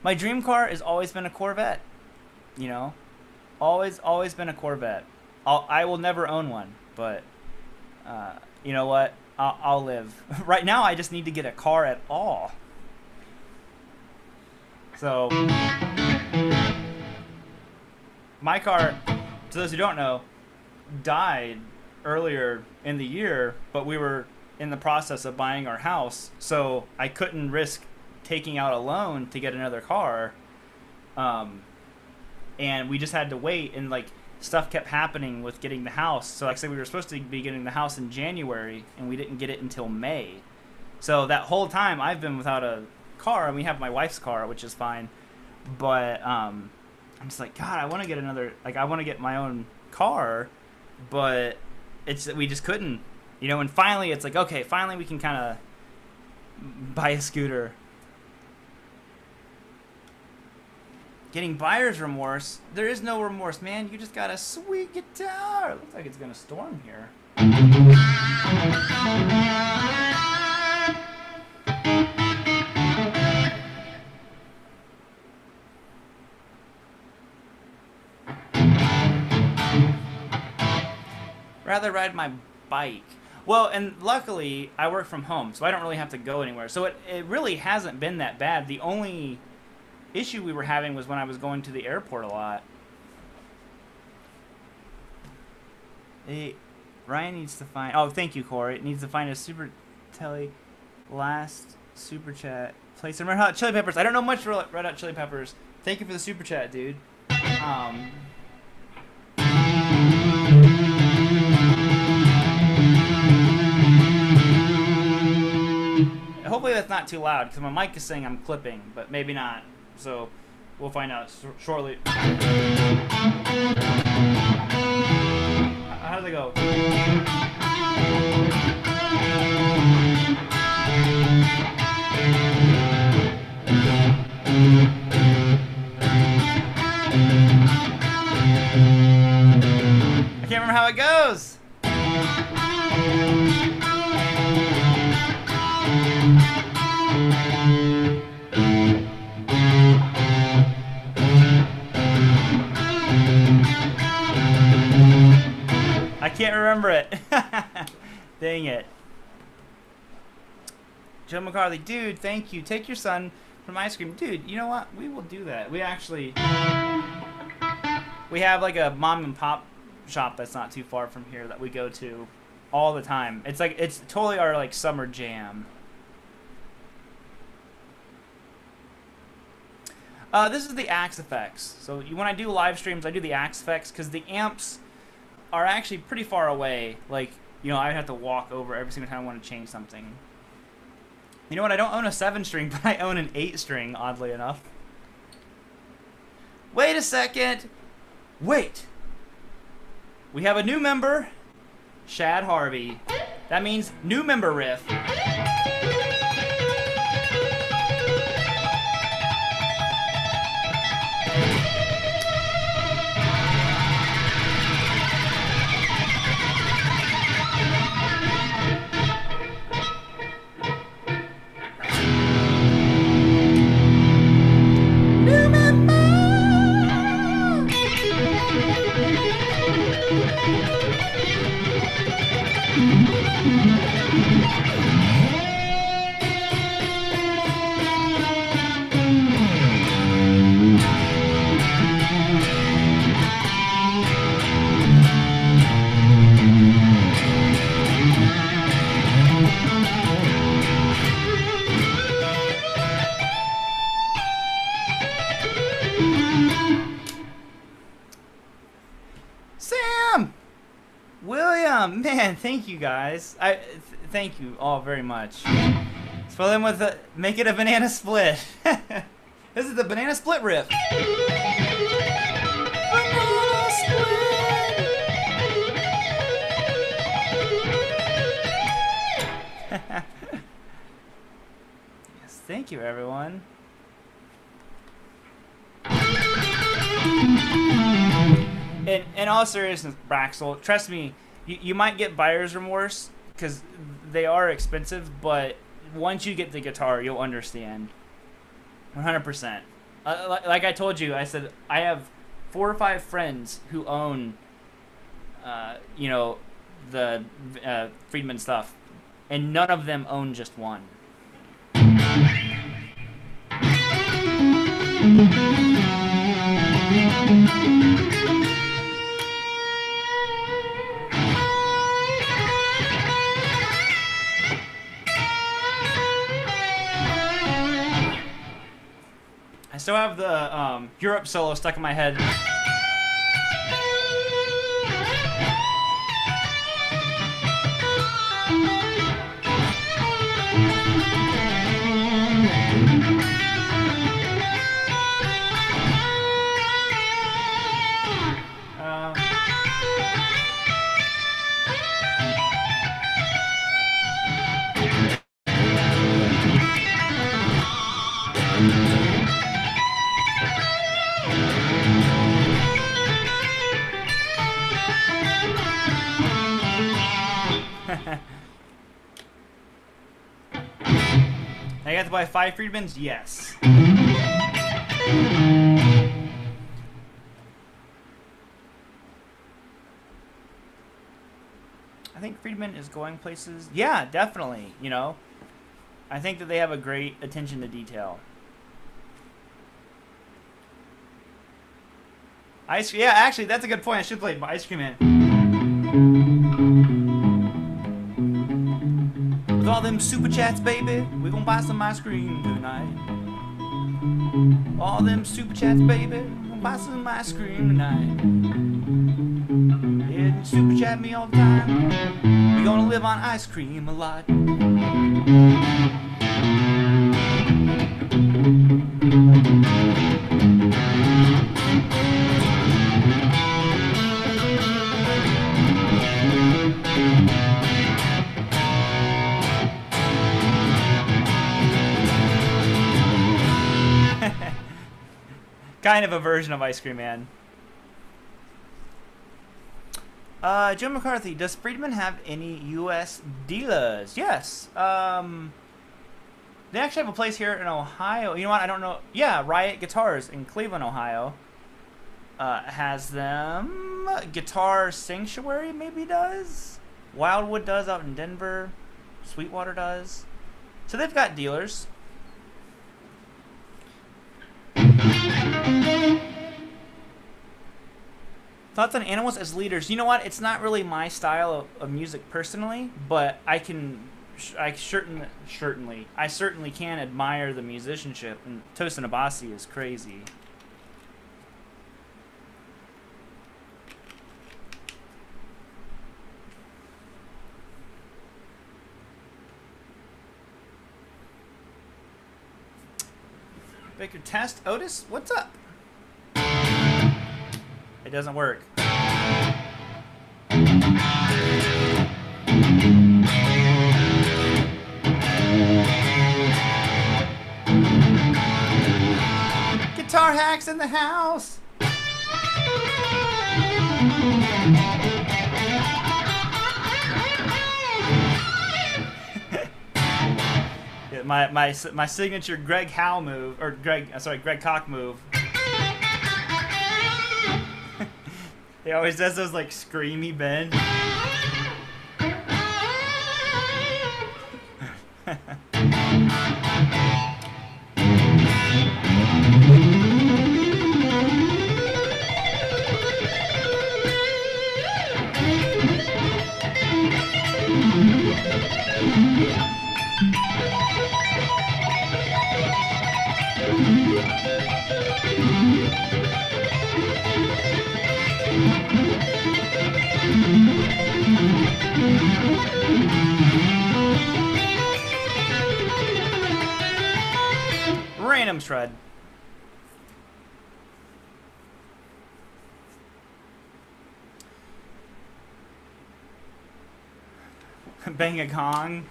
my dream car has always been a Corvette. You know, always been a Corvette. I will never own one, but you know what? I'll live. Right now, I just need to get a car at all. So my car, to those who don't know, died earlier in the year, but we were in the process of buying our house, so I couldn't risk taking out a loan to get another car. And we just had to wait, and like stuff kept happening with getting the house. So like I said, we were supposed to be getting the house in January, and we didn't get it until May. So that whole time I've been without a car, and we have my wife's car, which is fine. But I'm just like, God, I want to get I want to get my own car, but we just couldn't, you know. And finally, it's like, okay, finally we can kind of buy a scooter. Getting buyer's remorse? There is no remorse, man. You just got a sweet guitar. Looks like it's gonna storm here. Rather ride my bike. Well, and luckily I work from home, so I don't really have to go anywhere. So it really hasn't been that bad. The only issue we were having was when I was going to the airport a lot. Ryan needs to find... Oh, thank you, Corey. It needs to find a Super Telly last Super Chat. Play some Red Hot Chili Peppers. I don't know much Red Hot Chili Peppers. Thank you for the Super Chat, dude. Hopefully that's not too loud, because my mic is saying I'm clipping, but maybe not. So we'll find out shortly. How does it go? I can't remember how it goes. I can't remember it. Dang it. Joe McCarthy, dude, thank you. Take your son from ice cream. Dude, you know what? We will do that. We actually... We have like a mom and pop shop that's not too far from here that we go to all the time. It's like, it's totally our like summer jam. This is the Axe effects. So when I do live streams, I do the Axe effects because the amps are actually pretty far away. Like, you know, I have to walk over every single time I want to change something. You know what? I don't own a 7-string, but I own an 8-string, oddly enough. Wait a second. Wait. We have a new member, Shad Harvey. That means new member riff. Man, thank you guys. Thank you all very much. Fill in with the make it a banana split. This is the banana split riff. Banana split. Yes, thank you everyone. In all seriousness, Braxel, trust me. You might get buyer's remorse because they are expensive, but once you get the guitar, you'll understand. 100%. Like I told you, I said I have 4 or 5 friends who own, you know, the Friedman stuff, and none of them own just one. I still have the Europe solo stuck in my head. have to buy 5 Friedmans? Yes. I think Friedman is going places. Yeah, definitely. You know, I think that they have a great attention to detail. Yeah, actually, that's a good point. I should play Ice Cream Man. With all them super chats, baby, we gonna buy some ice cream tonight. All them super chats, baby, we gonna buy some ice cream tonight. Yeah, super chat me all the time. We gonna live on ice cream a lot. Kind of a version of Ice Cream Man. Joe McCarthy, does Friedman have any U.S. dealers? Yes. They actually have a place here in Ohio. You know what? I don't know. Yeah, Riot Guitars in Cleveland, Ohio. Has them. Guitar Sanctuary maybe does. Wildwood does out in Denver. Sweetwater does. So they've got dealers. Thoughts on animals as leaders? You know what? It's not really my style of music personally, but I certainly can admire the musicianship. And Tosin Abasi is crazy. Baker test. Otis, what's up? It doesn't work. Guitar hacks in the house. Yeah, my signature Greg Howe move, or Greg Koch move. He always does those like screamy bends. Random shred. Bang a gong.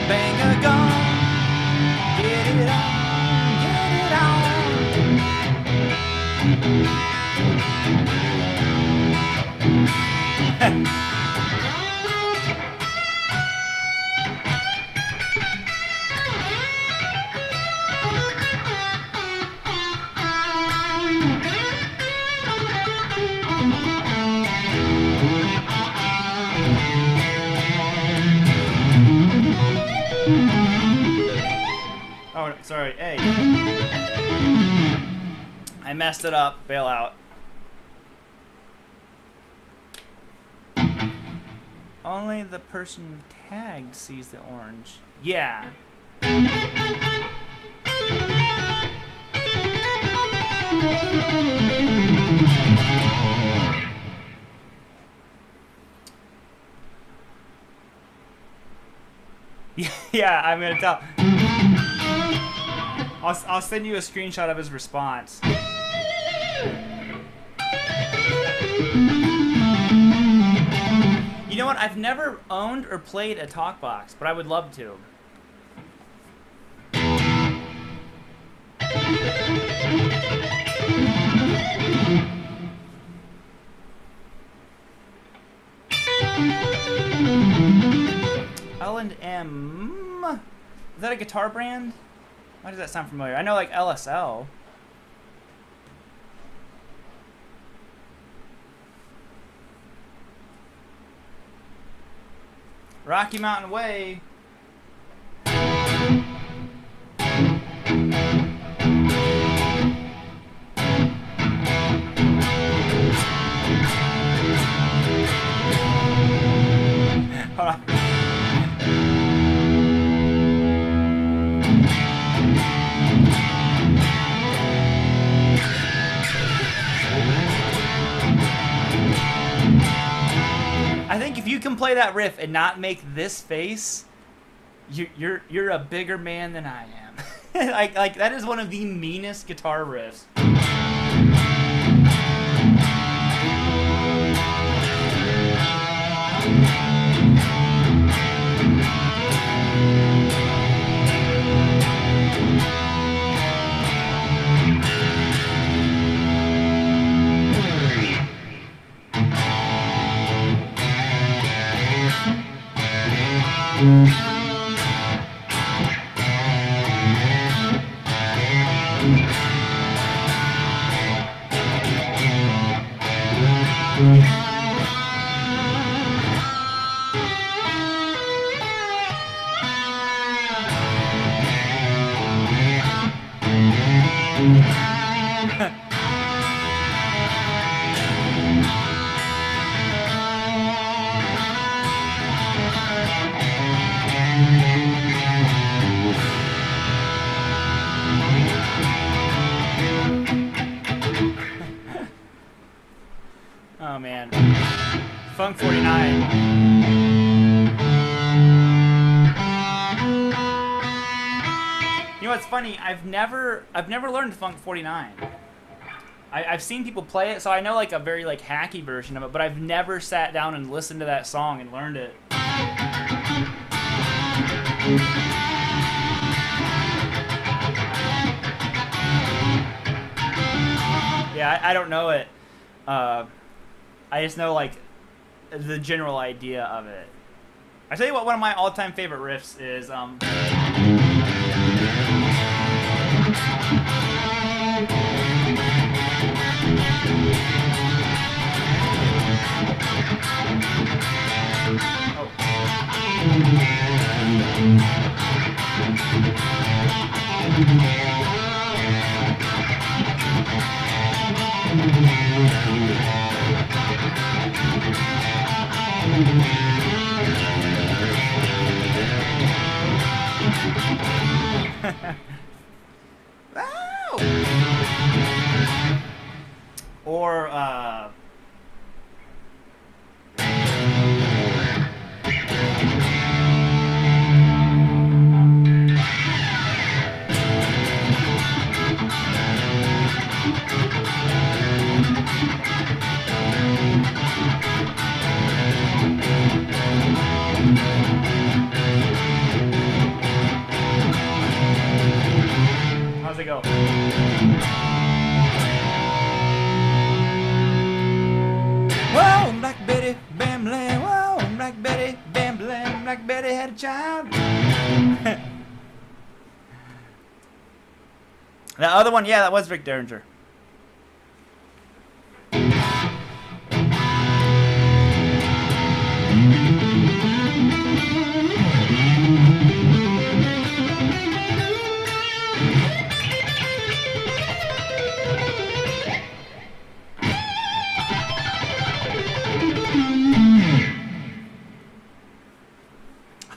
Bang a gong, get it on, get it on. Oh, sorry. Hey. I messed it up. Bail out. Only the person tagged sees the orange. Yeah. Yeah, I'm gonna tell. I'll send you a screenshot of his response. You know what? I've never owned or played a talk box, but I would love to. L&M. Is that a guitar brand? Why does that sound familiar? I know like LSL. Rocky Mountain Way. Hold on. I think if you can play that riff and not make this face, you're a bigger man than I am. like that is one of the meanest guitar riffs. Oh man, Funk 49. You know what's funny? I've never learned Funk 49. I've seen people play it, so I know like a very like hacky version of it, but I've never sat down and listened to that song and learned it. Yeah, I don't know it. I just know like the general idea of it. I tell you what, one of my all-time favorite riffs is or how's it go? Whoa, Black Betty, bam, lamb. Whoa, Black Betty, bam, lamb. Black Betty had a child. That other one, yeah, that was Rick Derringer.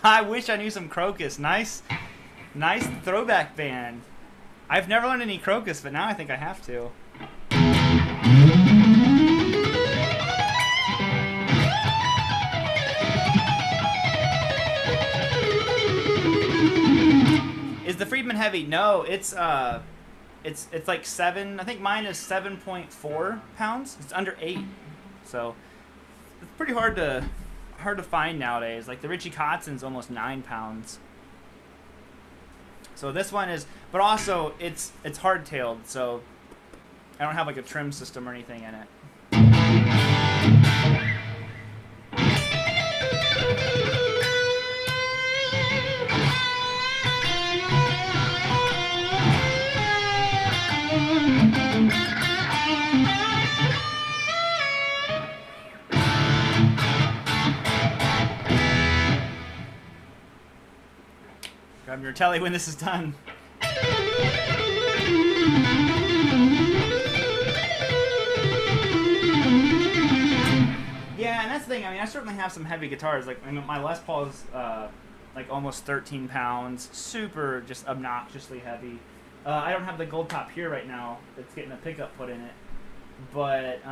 I wish I knew some Crocus. Nice throwback band. I've never learned any Crocus, but now I think I have to. Is the Friedman heavy? No, it's like 7. I think mine is 7.4 pounds. It's under 8, so it's pretty hard to hard to find nowadays. Like the Richie Kotzen's almost 9 pounds. So this one is, but also it's hard-tailed, so I don't have like a trim system or anything in it. Grab your telly when this is done. Yeah, and that's the thing. I mean, I certainly have some heavy guitars. Like, I mean, my Les Paul is like almost 13 pounds, super just obnoxiously heavy. I don't have the gold top here right now. It's getting a pickup put in it, but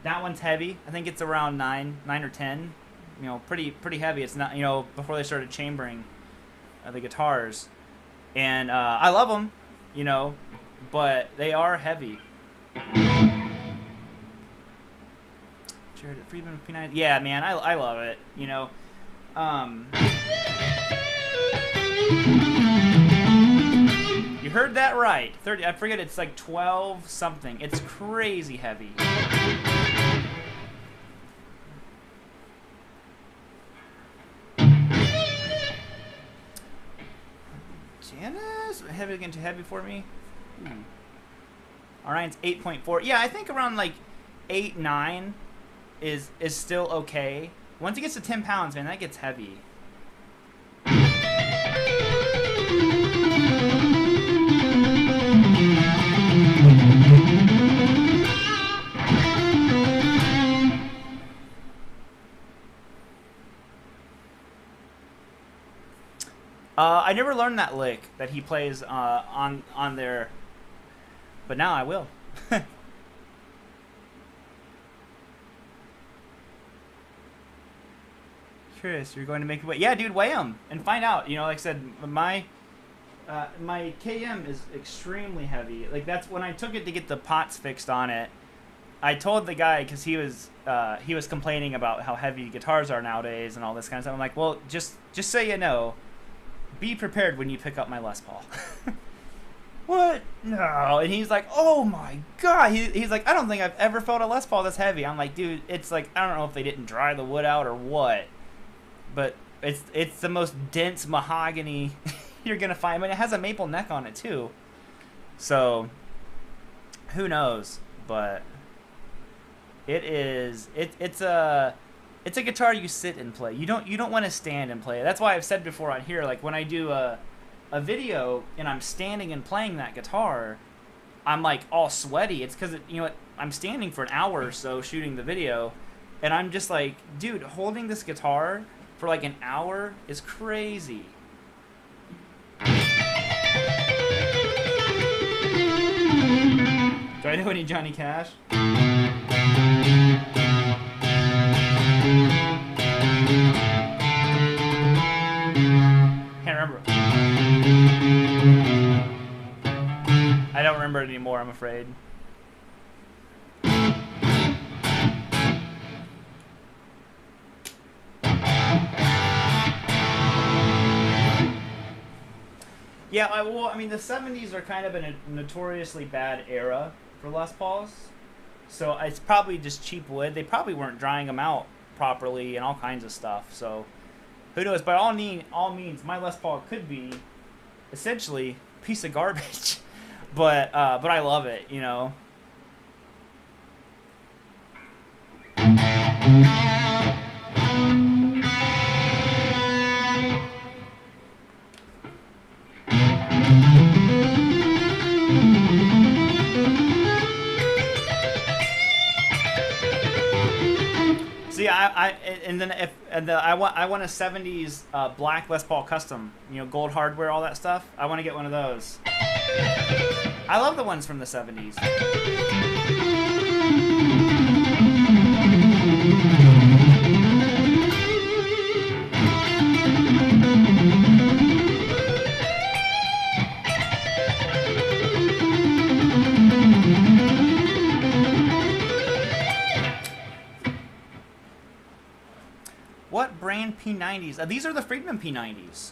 that one's heavy. I think it's around 9 or 10. You know, pretty heavy. It's not, you know, before they started chambering the guitars, and I love them, you know, but they are heavy. Jared Friedman P9, yeah, man, I love it, you know. You heard that right. 30. I forget. It's like 12 something. It's crazy heavy. Janice, heavy again, too heavy for me. Orion's 8.4. Yeah, I think around like 8, 9 is still okay. Once it gets to 10 pounds, man, that gets heavy. I never learned that lick that he plays on there, but now I will. Chris, you're going to make it. Yeah, dude, weigh them and find out. You know, like I said, my KM is extremely heavy. Like that's when I took it to get the pots fixed on it. I told the guy because he was complaining about how heavy guitars are nowadays and all this kind of stuff. I'm like, well, just so you know, be prepared when you pick up my Les Paul. What? No. And he's like, oh my god. He's like, I don't think I've ever felt a Les Paul this heavy. I'm like, dude, it's like, I don't know if they didn't dry the wood out or what, but it's the most dense mahogany you're gonna find. I mean, it has a maple neck on it too, so who knows? But it's a guitar you sit and play. You don't want to stand and play. That's why I've said before on here, like when I do a video and I'm standing and playing that guitar, I'm like all sweaty. It's because you know what, I'm standing for an hour or so shooting the video, and I'm just like, dude, holding this guitar for like an hour is crazy. Do I know any Johnny Cash? Can't remember. I don't remember it anymore, I'm afraid. Yeah, well, I mean, the 70s are kind of in a notoriously bad era for Les Pauls. So it's probably just cheap wood. They probably weren't drying them out properly and all kinds of stuff. So who knows? By all means, my Les Paul could be essentially a piece of garbage. But I love it, you know. See, I want a 70s black Les Paul custom, you know, gold hardware, all that stuff. I want to get one of those. I love the ones from the 70s. P90s. These are the Friedman P90s.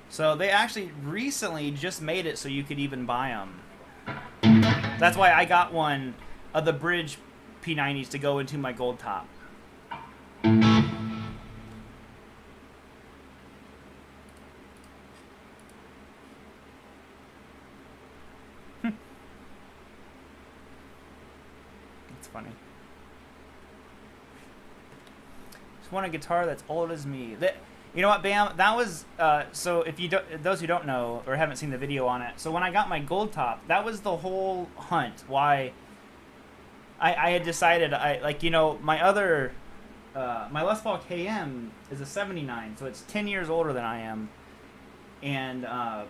So they actually recently just made it so you could even buy them. That's why I got one of the bridge P90s to go into my gold top. It's funny. Just want a guitar that's old as me. You know what, Bam? That was so. If you those who don't know or haven't seen the video on it, so when I got my gold top, that was the whole hunt. Why I had decided my other my Les Paul KM is a '79, so it's 10 years older than I am, and I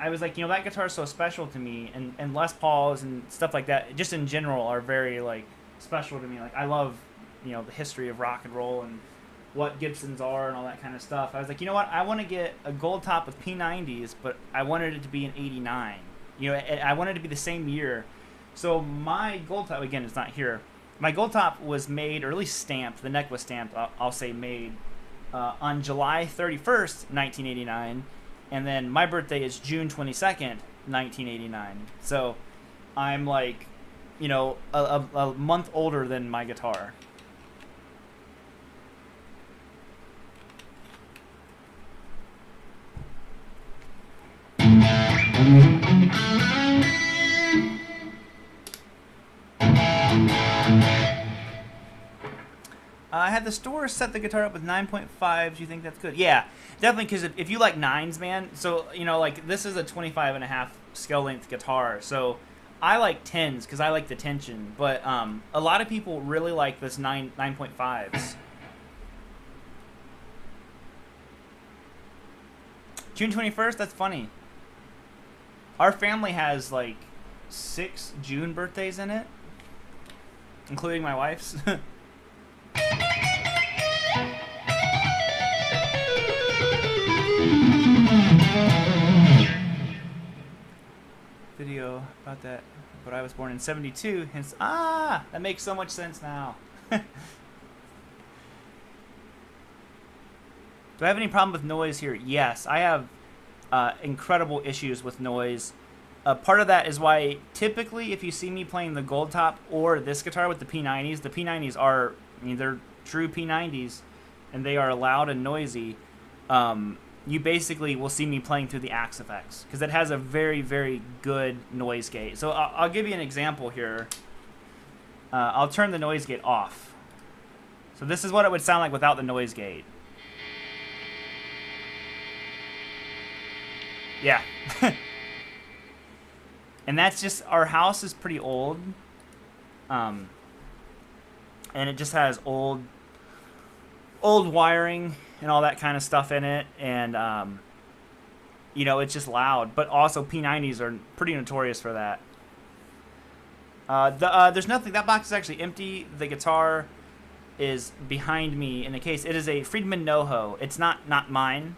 was like, that guitar is so special to me, and Les Pauls and stuff like that, just in general, are very like special to me. Like I love the history of rock and roll and what Gibsons are and all that kind of stuff. I was like, you know what? I want to get a gold top with P90s, but I wanted it to be an '89. I wanted it to be the same year. So my gold top, again, it's not here. My gold top was made, or at least stamped. The neck was stamped. I'll say made on July 31st, 1989, and then my birthday is June 22nd, 1989. So I'm like, a month older than my guitar. I had the store set the guitar up with 9.5s. You think that's good? Yeah, definitely, because if you like 9s, man, so, like, this is a 25.5 scale length guitar, so I like 10s because I like the tension, but a lot of people really like this 9.5s. June 21st, that's funny. Our family has, like, 6 June birthdays in it, including my wife's. Video about that, but I was born in '72, hence that makes so much sense now. Do I have any problem with noise here? Yes, I have incredible issues with noise. Part of that is why typically if you see me playing the gold top or this guitar with the P90s are, they're true P90s, and they are loud and noisy. You basically will see me playing through the Axe effects because it has a very, very good noise gate. So I'll give you an example here. I'll turn the noise gate off. So this is what it would sound like without the noise gate. Yeah. And that's just, our house is pretty old. And it just has old wiring and all that kind of stuff in it, and it's just loud. But also P90s are pretty notorious for that. There's nothing. That box is actually empty. The guitar is behind me in the case. It is a Friedman NoHo. It's not mine.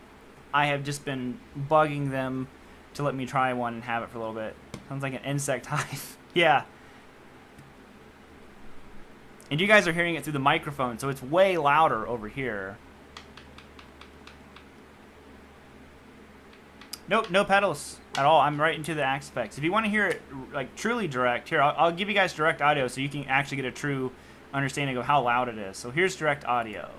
I have just been bugging them to let me try one and have it for a little bit. Sounds like an insect hive. Yeah. And you guys are hearing it through the microphone, so it's way louder over here. Nope, no pedals at all. I'm right into the Axe effects. If you want to hear it like truly direct, here, I'll give you guys direct audio so you can actually get a true understanding of how loud it is. So here's direct audio.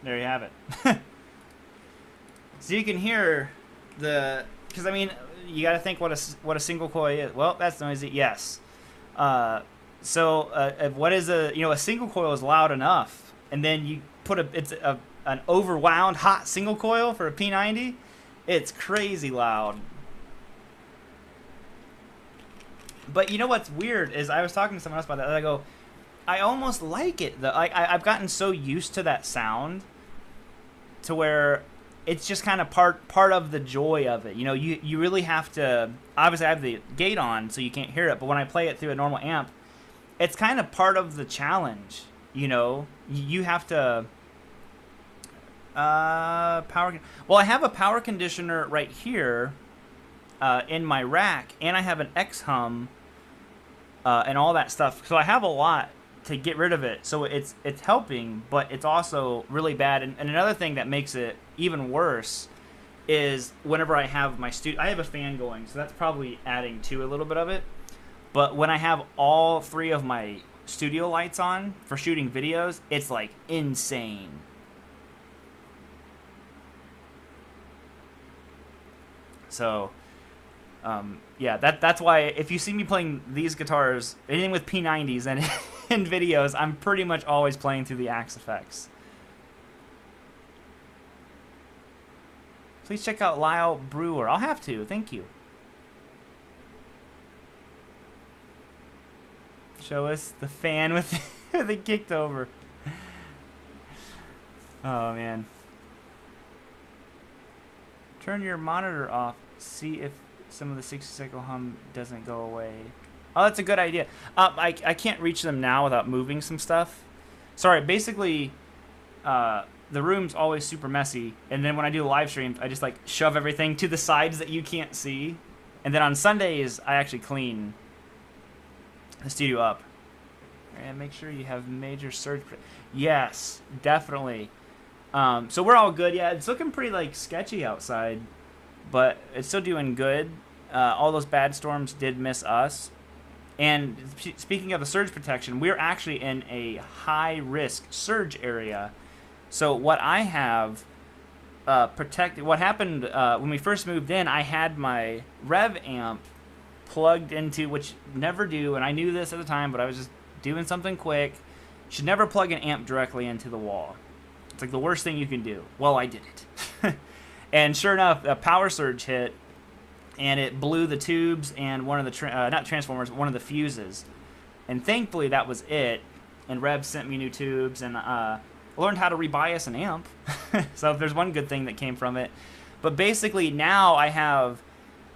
There you have it. So you can hear because I mean, you got to think what a single coil is. Well, that's noisy. Yes. What is a single coil is loud enough, and then you put an overwound hot single coil for a P90. It's crazy loud. But you know what's weird is I was talking to someone else about that. And I go, I almost like it though. I've gotten so used to that sound to where it's just kind of part of the joy of it. You know, you really have to. Obviously, I have the gate on, so you can't hear it. But when I play it through a normal amp, it's kind of part of the challenge. You know, you have to. Power. Well, I have a power conditioner right here in my rack, and I have an X-Hum and all that stuff. So I have a lot to get rid of it. So it's helping, but it's also really bad. And another thing that makes it even worse is whenever I have my I have a fan going, so that's probably adding to a little bit of it. But when I have all 3 of my studio lights on for shooting videos, it's like insane. So, yeah, that's why if you see me playing these guitars, anything with P90s and in videos, I'm pretty much always playing through the Axe effects. Please check out Lyle Brewer. I'll have to. Thank you. Show us the fan with it kicked over. Oh, man. Turn your monitor off. See if some of the 60-cycle hum doesn't go away. Oh, that's a good idea. I can't reach them now without moving some stuff. Sorry, basically, the room's always super messy. And then when I do live streams, I just like shove everything to the sides that you can't see. And then on Sundays, I actually clean the studio up. And make sure you have major surge. Yes, definitely. So we're all good. Yeah, it's looking pretty like sketchy outside, but it's still doing good. All those bad storms did miss us. And speaking of the surge protection, we're actually in a high-risk surge area. So what I have protected, what happened when we first moved in, I had my REVV amp plugged into, which never do, and I knew this at the time, but I was just doing something quick. You should never plug an amp directly into the wall. It's like the worst thing you can do. Well, I did it. And sure enough, a power surge hit, and it blew the tubes and one of the, not transformers, one of the fuses. And thankfully that was it. And REVV sent me new tubes, and learned how to rebias an amp. So if there's one good thing that came from it. But basically now I have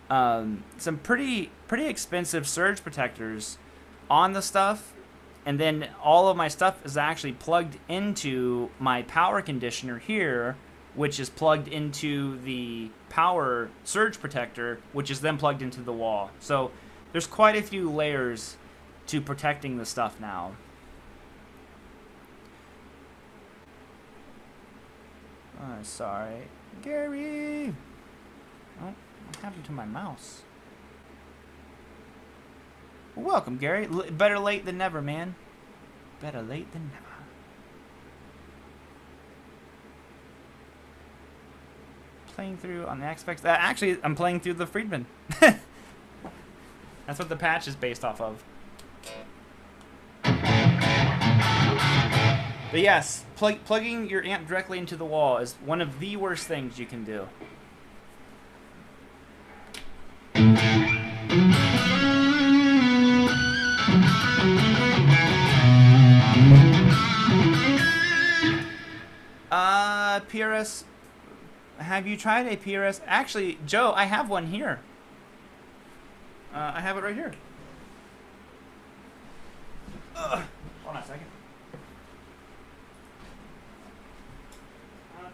some pretty expensive surge protectors on the stuff. And then all of my stuff is actually plugged into my power conditioner here, which is plugged into the power surge protector, which is then plugged into the wall. So there's quite a few layers to protecting the stuff now. Oh, sorry. Gary! Oh, what happened to my mouse? Welcome, Gary. Better late than never, man. Better late than never. Playing through on the X-Specs. Actually, I'm playing through the Friedman. That's what the patch is based off of. But yes, plugging your amp directly into the wall is one of the worst things you can do. PRS. Have you tried a PRS? Actually, Joe, I have one here. I have it right here. Hold on a second.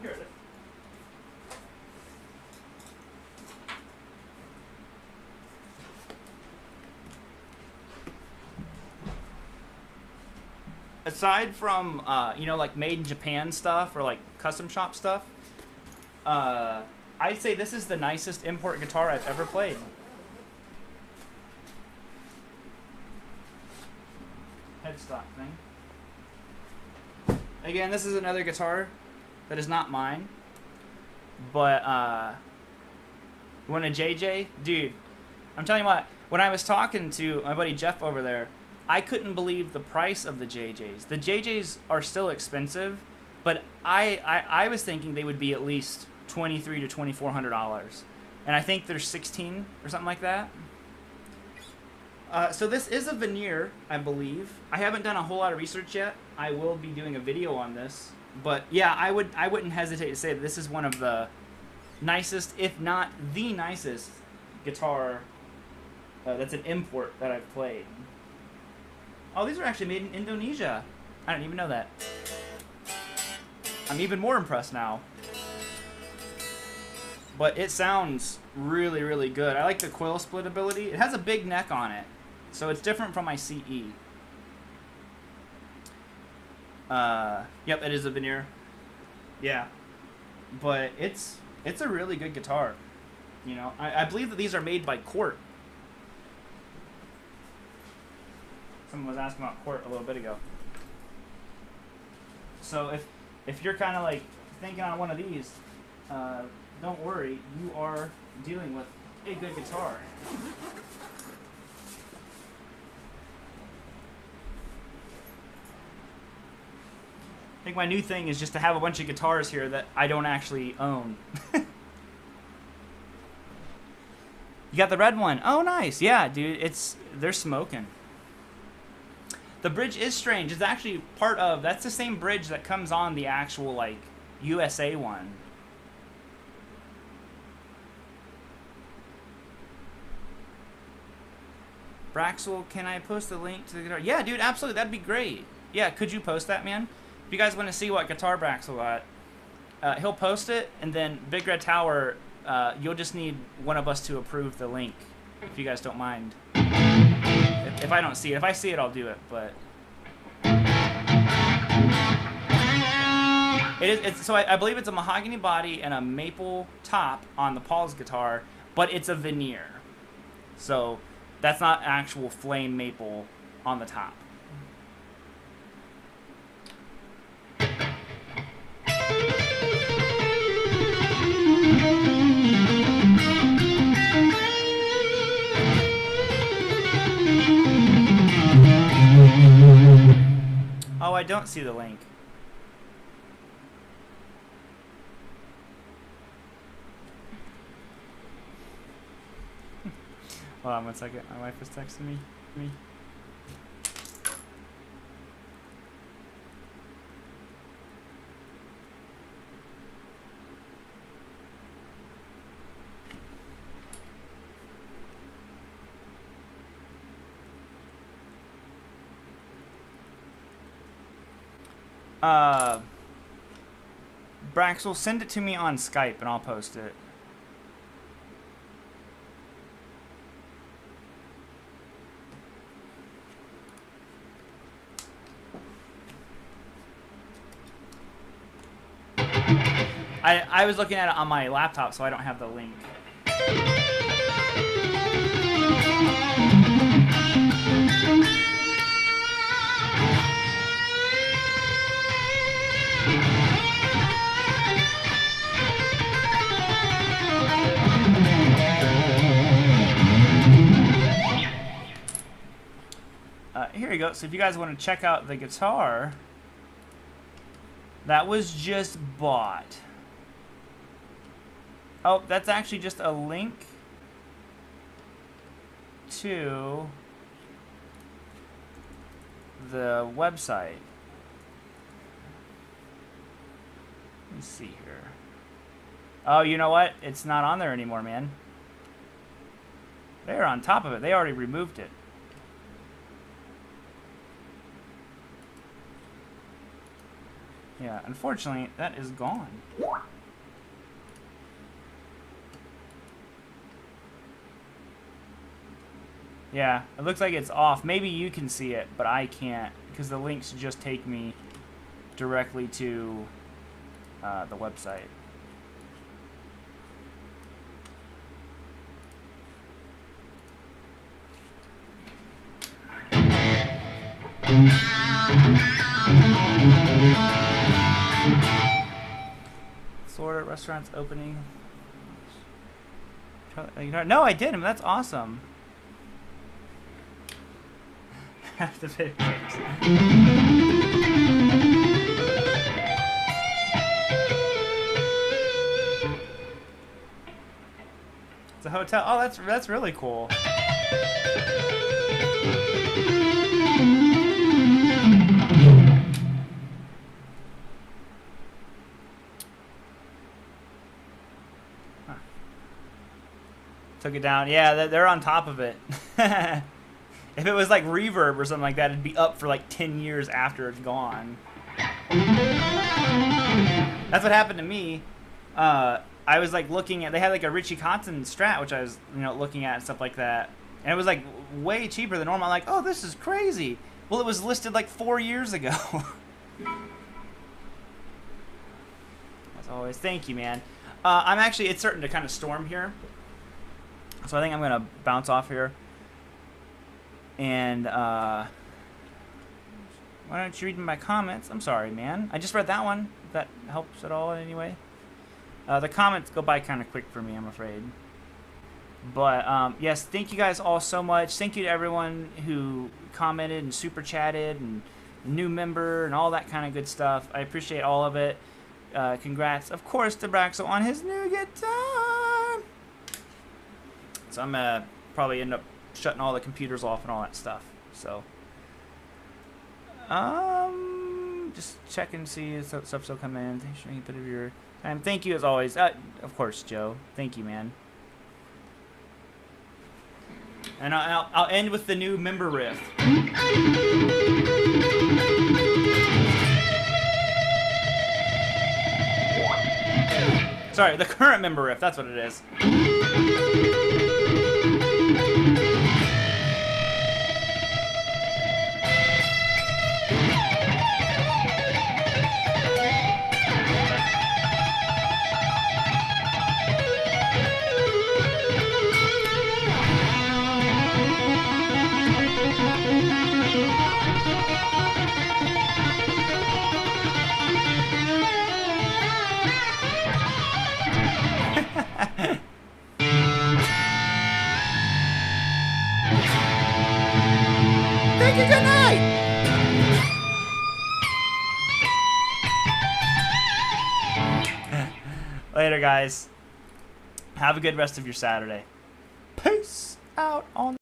Here it is. Aside from, you know, like made in Japan stuff or like custom shop stuff, I'd say this is the nicest import guitar I've ever played. Headstock thing. Again, this is another guitar that is not mine, but you want a JJ? Dude, I'm telling you what, when I was talking to my buddy Jeff over there, I couldn't believe the price of the JJs. The JJs are still expensive, but I was thinking they would be at least $2,300 to $2,400, and I think they're 16 or something like that. So this is a veneer, I believe. I haven't done a whole lot of research yet. I will be doing a video on this But yeah, I wouldn't hesitate to say that this is one of the nicest, if not the nicest, guitar that's an import that I've played. Oh, these are actually made in Indonesia. I didn't even know that. I'm even more impressed now. But it sounds really, really good. I like the coil split ability. It has a big neck on it, so it's different from my CE. Yep, it is a veneer. Yeah, but it's a really good guitar. You know, I believe that these are made by Cort. Someone was asking about Cort a little bit ago. So if you're kind of like thinking on one of these, don't worry, you are dealing with a good guitar. I think my new thing is just to have a bunch of guitars here that I don't actually own. You got the red one. Oh, nice. Yeah, dude, they're smoking. The bridge is strange. It's actually part of, that's the same bridge that comes on the actual, like, USA one. Braxel, can I post the link to the guitar? Yeah, dude, absolutely. That'd be great. Yeah, could you post that, man? If you guys want to see what guitar Braxel got, he'll post it, and then Big Red Tower, you'll just need one of us to approve the link, if you guys don't mind. If I don't see it. If I see it, I'll do it, but... So I believe it's a mahogany body and a maple top on the Paul's guitar, but it's a veneer. So that's not actual flame maple on the top. Oh, I don't see the link. Hold on one second. My wife was texting me. Braxel, send it to me on Skype and I'll post it. I was looking at it on my laptop, so I don't have the link. Here you go. So if you guys want to check out the guitar that was just bought. Oh, that's actually just a link to the website. Let me see here. Oh, you know what? It's not on there anymore, man. They're on top of it. They already removed it. Yeah, unfortunately, that is gone. Yeah, it looks like it's off. Maybe you can see it, but I can't, because the links just take me directly to the website. Florida restaurants opening. No, I didn't. That's awesome. Have to pay. It's a hotel. Oh, that's really cool. Took it down. Yeah, they're on top of it. If it was like reverb or something like that, it'd be up for like 10 years after it's gone. That's what happened to me. I was like looking at, they had like a Richie Kotzen Strat, which I was, you know, looking at and stuff like that. And it was like way cheaper than normal. I'm like, oh, this is crazy. Well, it was listed like 4 years ago. As always, thank you, man. I'm actually, it's starting to kind of storm here. So I think I'm going to bounce off here. And why don't you read my comments? I'm sorry, man. I just read that one. If that helps at all in any way. The comments go by kind of quick for me, I'm afraid. But yes, thank you guys all so much. Thank you to everyone who commented and super chatted and new member and all that kind of good stuff. I appreciate all of it. Congrats, of course, to Braxo on his new guitar. So I'm gonna probably end up shutting all the computers off and all that stuff. So just check and see if stuff still coming in. Thanks for a bit of your time. Thank you as always. Of course, Joe. Thank you, man. And I'll end with the new member riff. Sorry, the current member riff. That's what it is. Thank you, good night! Later, guys. Have a good rest of your Saturday. Peace out on